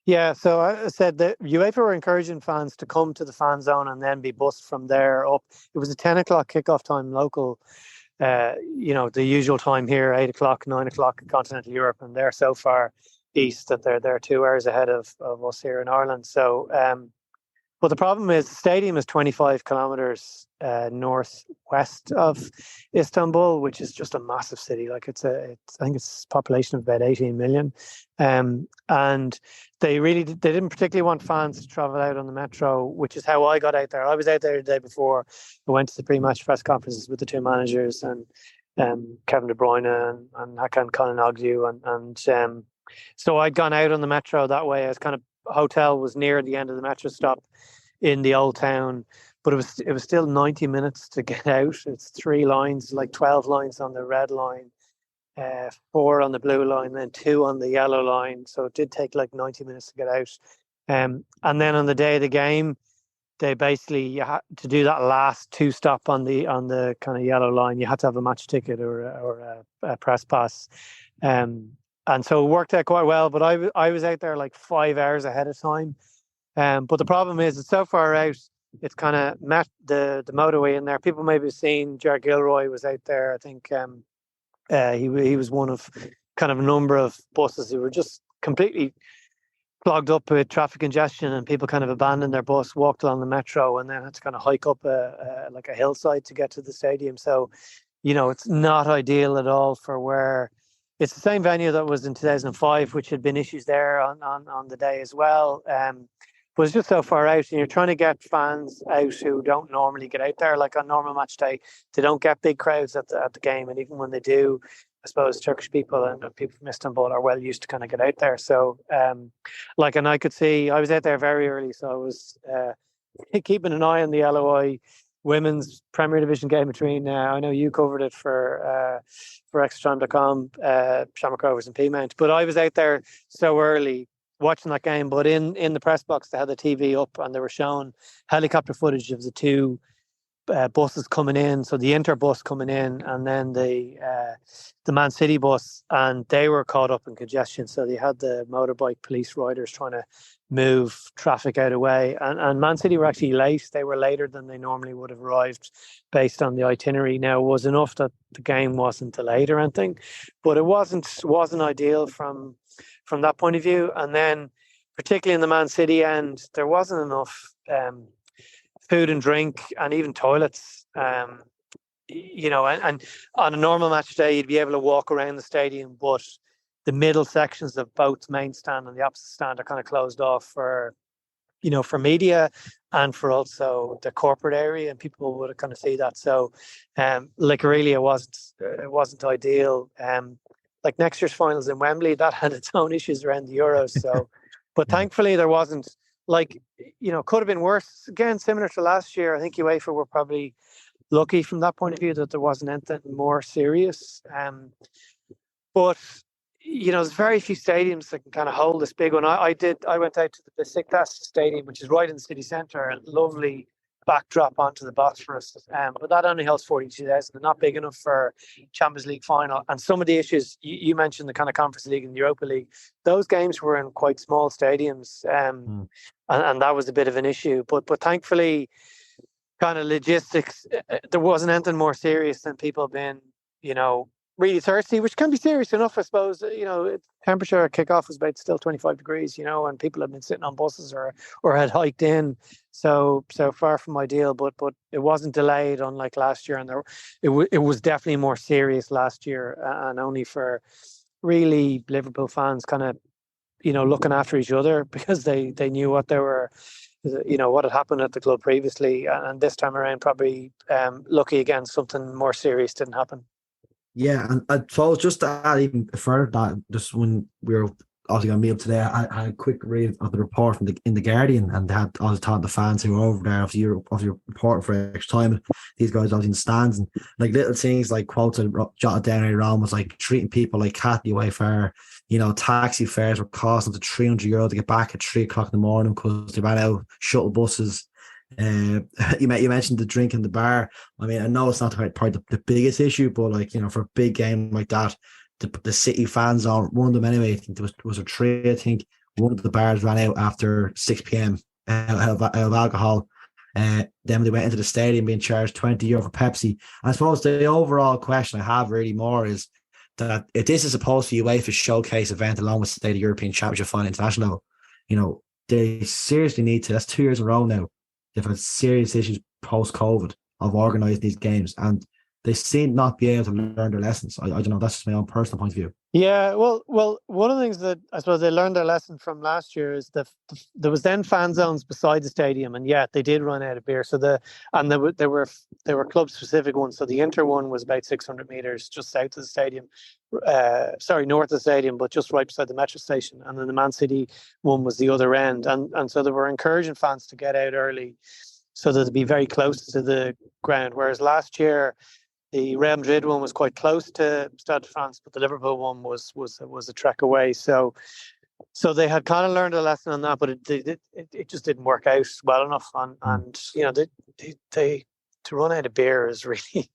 Yeah, so I said that UEFA were encouraging fans to come to the fan zone and then be bussed from there up. It was a 10 o'clock kickoff time local, the usual time here, 8 o'clock, 9 o'clock in continental Europe, and they're so far east that they're 2 hours ahead of us here in Ireland. So, but the problem is the stadium is 25 kilometers northwest of Istanbul, which is just a massive city. Like I think it's a population of about 18 million. And they didn't particularly want fans to travel out on the metro, which is how I got out there. I was out there the day before. I went to the pre-match press conferences with the two managers and Kevin De Bruyne and Hakan Calhanoglu, and so I'd gone out on the metro that way. I was kind of, hotel was near the end of the metro stop in the old town, but it was still 90 minutes to get out. It's 3 lines, like 12 lines on the red line, 4 on the blue line, then 2 on the yellow line. So it did take like 90 minutes to get out. And then on the day of the game, they basically, you had to do that last 2 stop on the kind of yellow line. You had to have a match ticket or a press pass. And so it worked out quite well, but I was out there like 5 hours ahead of time. But the problem is it's so far out, it's kind of met the motorway in there. People maybe have seen Jared Gilroy was out there. I think he was one of kind of a number of buses who were just completely clogged up with traffic congestion, and people kind of abandoned their bus, walked along the metro, and then had to kind of hike up like a hillside to get to the stadium. So, it's not ideal at all for where. It's the same venue that was in 2005, which had been issues there on the day as well. But it's just so far out, and you're trying to get fans out who don't normally get out there. Like on normal match day, they don't get big crowds at the game, and even when they do, I suppose Turkish people and people from Istanbul are well used to kind of get out there. So, and I could see, I was out there very early, so I was keeping an eye on the LOI women's Premier Division game between. I know you covered it for extratime.com, Shamrock Rovers and Peamount, but I was out there so early watching that game. But in the press box, they had the TV up and they were showing helicopter footage of the 2 buses coming in. So the Inter bus coming in, and then the Man City bus, and they were caught up in congestion. So they had the motorbike police riders trying to move traffic out of the way. And Man City were actually late. They were later than they normally would have arrived based on the itinerary. Now, it was enough that the game wasn't delayed or anything, but it wasn't ideal from that point of view. And then particularly in the Man City end, there wasn't enough food and drink and even toilets. And on a normal match day, you'd be able to walk around the stadium, but the middle sections of both main stand and the opposite stand are kind of closed off for media and for also the corporate area, and people would kind of see that. So, really, it wasn't ideal. Like next year's finals in Wembley, that had its own issues around the Euros. So, but thankfully there wasn't like, could have been worse. Again, similar to last year, I think UEFA were probably lucky from that point of view that there wasn't anything more serious. But there's very few stadiums that can kind of hold this big one. I went out to the Besiktas Stadium, which is right in the city centre, lovely backdrop onto the Bosphorus. But that only holds 42,000, and not big enough for Champions League final. And some of the issues you mentioned, the kind of Conference League and the Europa League, those games were in quite small stadiums, and that was a bit of an issue. But thankfully, kind of logistics, there wasn't anything more serious than people being, really thirsty, which can be serious enough, I suppose. Temperature at kickoff was about still 25 degrees, and people have been sitting on buses or had hiked in. So far from ideal, but it wasn't delayed unlike last year, and it was definitely more serious last year, and only for really Liverpool fans kind of, looking after each other, because they knew what they were, what had happened at the club previously, and this time around probably lucky again something more serious didn't happen. Yeah, and I suppose just to add even further that, just when we were obviously going to meet up today, I had a quick read of the report from in the Guardian, and they had obviously taught the fans who were over there, obviously reporting for extra time. These guys obviously in the stands, and like little things like quotes I jotted down earlier on was like treating people like cat the Wayfarer. Taxi fares were costing up to €300 to get back at 3 o'clock in the morning because they ran out shuttle buses. You mentioned the drink in the bar. I mean, I know it's not probably the biggest issue, but for a big game like that, the City fans on one of them anyway. I think there was a three. I think one of the bars ran out after 6 p.m. out of alcohol. Then they went into the stadium being charged €20 for Pepsi. I suppose the overall question I have really more is that if this is supposed to be UEFA's showcase event along with say the European Championship Final International, they seriously need to. That's 2 years in a row now. They've had serious issues post-COVID of organising these games, and they seem not be able to learn their lessons. I don't know. That's just my own personal point of view. Yeah, well, one of the things that I suppose they learned their lesson from last year is there was then fan zones beside the stadium, and they did run out of beer. So there were club specific ones. So the Inter one was about 600 meters just south of the stadium, north of the stadium, but just right beside the metro station. And then the Man City one was the other end, and so they were encouraging fans to get out early, so that they'd be very close to the ground. Whereas last year, the Real Madrid one was quite close to Stade de France, but the Liverpool one was a trek away. So they had kind of learned a lesson on that, but it just didn't work out well enough. And they to run out of beer is really,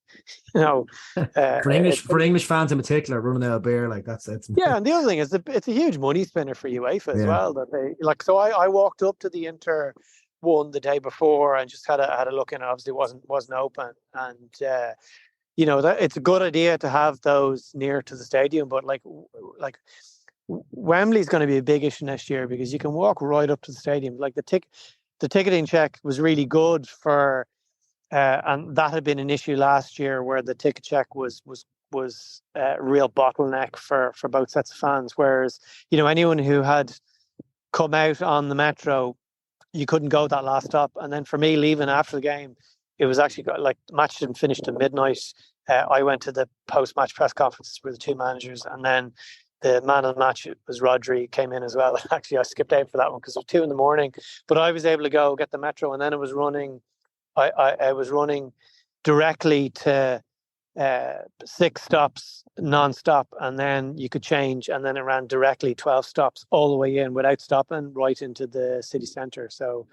for English fans in particular, running out of beer that's it. Yeah, and the other thing is it's a huge money spinner for UEFA as well. That they So I walked up to the Inter one the day before and just had a look in. Obviously, wasn't open, and. That it's a good idea to have those near to the stadium, but like Wembley's going to be a big issue next year because you can walk right up to the stadium. Like the ticketing check was really good for, and that had been an issue last year where the ticket check was a real bottleneck for both sets of fans. Whereas anyone who had come out on the metro, you couldn't go that last stop. And then for me, leaving after the game, it was actually the match didn't finish till midnight. I went to the post-match press conferences with the two managers, and then the man of the match was Rodri, came in as well. Actually, I skipped out for that one because it was 2 a.m, but I was able to go get the metro, and then it was running. I was running directly to 6 stops non-stop, and then you could change, and then it ran directly 12 stops all the way in without stopping right into the city centre. So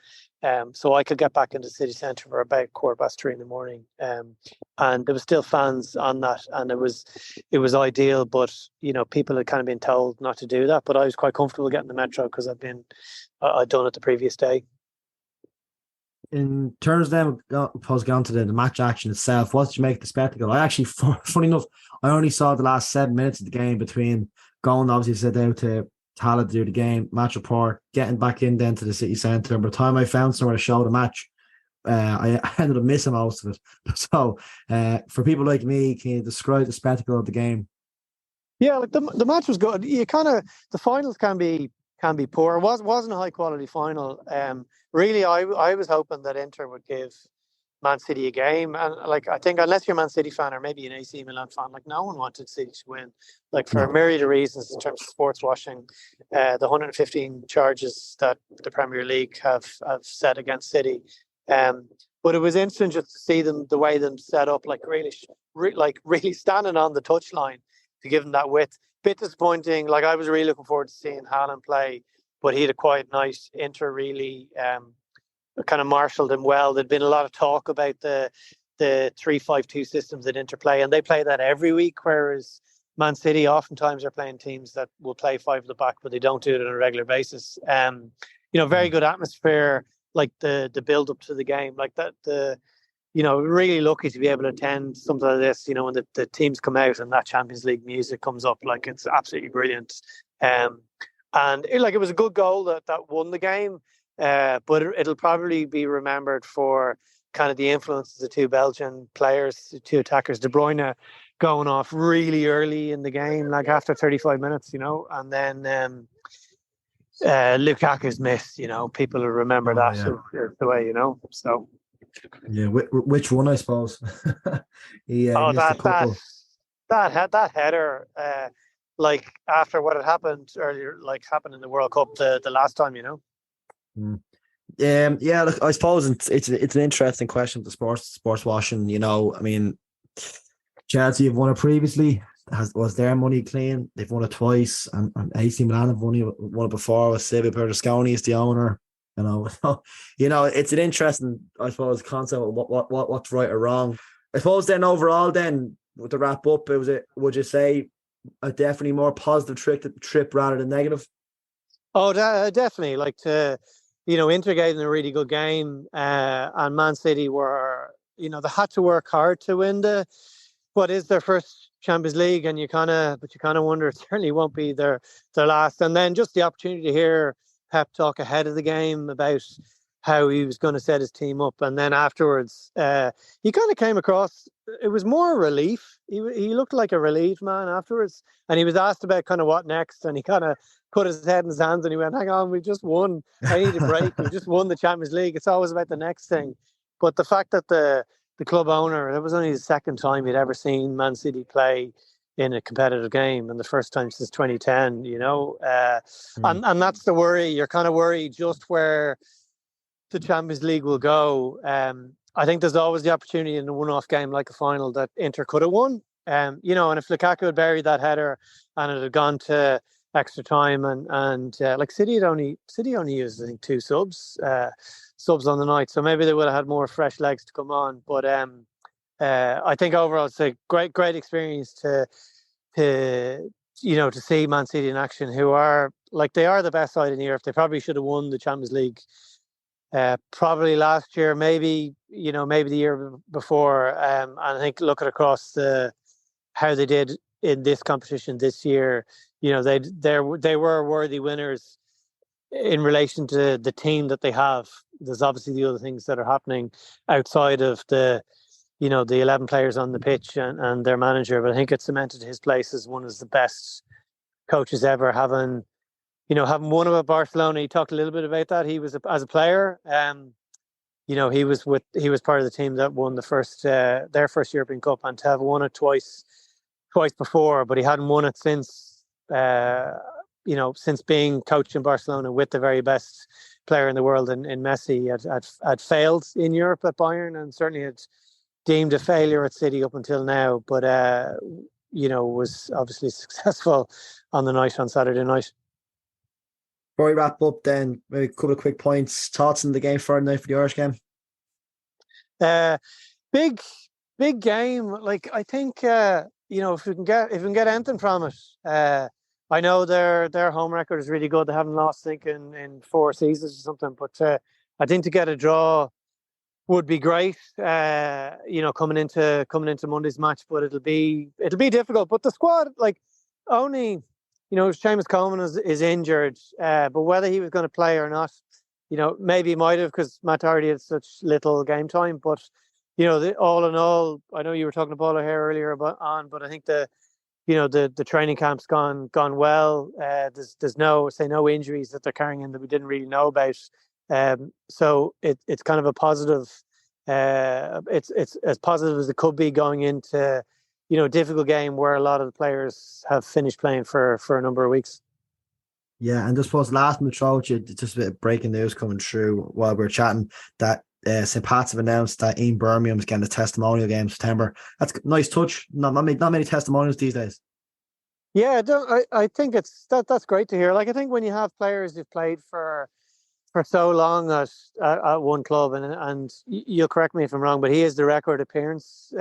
I could get back into the city centre for about 3:15 a.m, and there was still fans on that, and it was ideal, but people had kind of been told not to do that. But I was quite comfortable getting the metro because I'd done it the previous day. In terms of them, get on to the match action itself, what did you make of the spectacle? I actually, funny enough, I only saw the last 7 minutes of the game between going, obviously, sit down to Tala to do the game, match report, getting back in then to the city centre. By the time I found somewhere to show the match, I ended up missing most of it. So, for people like me, can you describe the spectacle of the game? Yeah, the match was good. The finals can be poor. It wasn't a high quality final. Really, I was hoping that Inter would give Man City a game. And like, I think unless you're a Man City fan or maybe an AC Milan fan, like no one wanted City to win. Like for a myriad of reasons in terms of sports washing, the 115 charges that the Premier League have set against City. But it was interesting just to see them, the way them set up, like really standing on the touchline to give them that width. Bit disappointing. Like I was really looking forward to seeing Haaland play, but he had a quiet night. Inter really kind of marshalled him well. There'd been a lot of talk about the 3-5-2 systems that Inter play, and they play that every week, whereas Man City oftentimes are playing teams that will play five at the back, but they don't do it on a regular basis. Very good atmosphere, like the build up to the game, like that. Really lucky to be able to attend something like this. When the teams come out and that Champions League music comes up, like it's absolutely brilliant. And it was a good goal that won the game. But it'll probably be remembered for kind of the influence of the two Belgian players, the two attackers, De Bruyne going off really early in the game, like after 35 minutes, and then Lukaku's miss, people will remember the way, so. Yeah, which one, I suppose? He missed a couple. That header, like after what had happened earlier, like happened in the World Cup the last time, Look, I suppose it's an interesting question. The sports washing. I mean, Chelsea have won it previously. Was their money clean? They've won it twice, and AC Milan have won it before. With Silvio Berlusconi is the owner. It's an interesting, I suppose, concept of what's right or wrong. I suppose then overall, then to wrap up, would you say a definitely more positive trip rather than negative? Oh, definitely. Like Inter gave them a really good game, and Man City were, they had to work hard to win what is their first Champions League, and you kind of wonder it certainly won't be their last. And then just the opportunity to hear Pep talk ahead of the game about how he was going to set his team up, and then afterwards, he kind of came across. It was more relief. He looked like a relieved man afterwards, and he was asked about kind of what next, and he kind of put his head in his hands and he went, "Hang on, we just won. I need a break. We just won the Champions League. It's always about the next thing." But the fact that the club owner, it was only the second time he'd ever seen Man City play in a competitive game, and the first time since 2010, and that's the worry. You're kind of worried just where the Champions League will go. I think there's always the opportunity in a one-off game like a final that Inter could have won. And if Lukaku had buried that header and it had gone to extra time, and like City only used, I think, 2 subs on the night, so maybe they would have had more fresh legs to come on. But I think overall it's a great experience to see Man City in action, who are they are the best side in Europe. They probably should have won the Champions League probably last year, maybe the year before. And I think looking across how they did in this competition this year, they were worthy winners in relation to the team that they have. There's obviously the other things that are happening outside of the 11 players on the pitch and their manager, but I think it cemented his place as one of the best coaches ever, having won about Barcelona. He talked a little bit about that. He was as a player, he was part of the team that won their first European Cup, and to have won it twice before, but he hadn't won it since being coach in Barcelona with the very best player in the world in Messi. Had failed in Europe at Bayern, and certainly had deemed a failure at City up until now, but was obviously successful on the night on Saturday night. Before we wrap up, then maybe a couple of quick points. Thoughts on the game Friday night for the Irish game? Big game. Like, I think if we can get anything from it. I know their home record is really good. They haven't lost, I think, in 4 seasons or something. But I think to get a draw would be great. Coming into Monday's match, but it'll be difficult. But the squad, only Seamus Coleman is injured, but whether he was going to play or not, maybe he might have, because Matt Doherty had such little game time. But all in all, I know you were talking to Paul O'Hare earlier but I think the training camp's gone well. There's no injuries that they're carrying in that we didn't really know about. So it's kind of a positive it's as positive as it could be going into, a difficult game where a lot of the players have finished playing for a number of weeks. Yeah, and just suppose last minute throw, just a bit of breaking news coming through while we were chatting that St. Pat's have announced that Ian Birmingham's getting a testimonial game in September. That's a nice touch. Not many testimonials these days. Yeah, I think that's great to hear. Like, I think when you have players who've played for so long at one club, and you'll correct me if I'm wrong, but he is the record appearance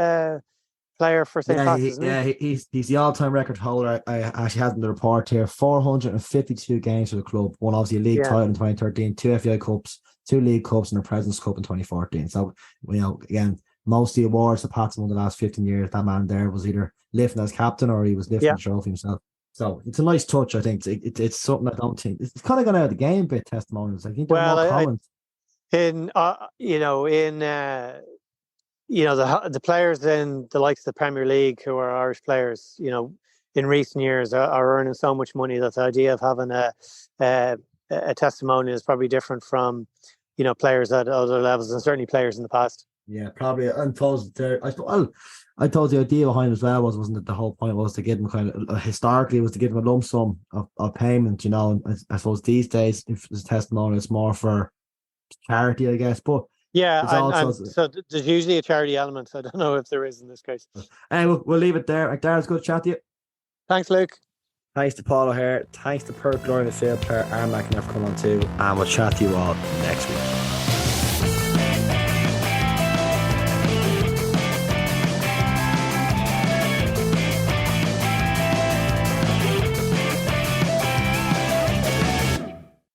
player for St. Pat's, isn't he? Yeah, he's the all-time record holder. I actually had in the report here, 452 games for the club, won obviously a league title in 2013, 2 FAI Cups, 2 League Cups, and a President's Cup in 2014. So, again, most of the awards the Pats won the last 15 years, that man there was either lifting as captain or he was lifting the trophy himself. So it's a nice touch, I think. It's something I don't think it's kind of gone out of the game, bit testimonials. I think they're more common. The players in the likes of the Premier League who are Irish players, in recent years are earning so much money that the idea of having a testimonial is probably different from, players at other levels, and certainly players in the past. Yeah, probably. And I thought the idea behind it as well wasn't it the whole point was to give them kind of historically was to give them a lump sum of payment, and I suppose these days if it's testimonial it's more for charity, I guess. But yeah, so there's usually a charity element. So I don't know if there is in this case. Anyway, we'll leave it there. Macdara, it's good to chat to you. Thanks, Luke. Thanks to Paul O'Hare. Thanks to Perth Glory midfield player Aaron McEneff for coming on too. And we'll chat to you all next week.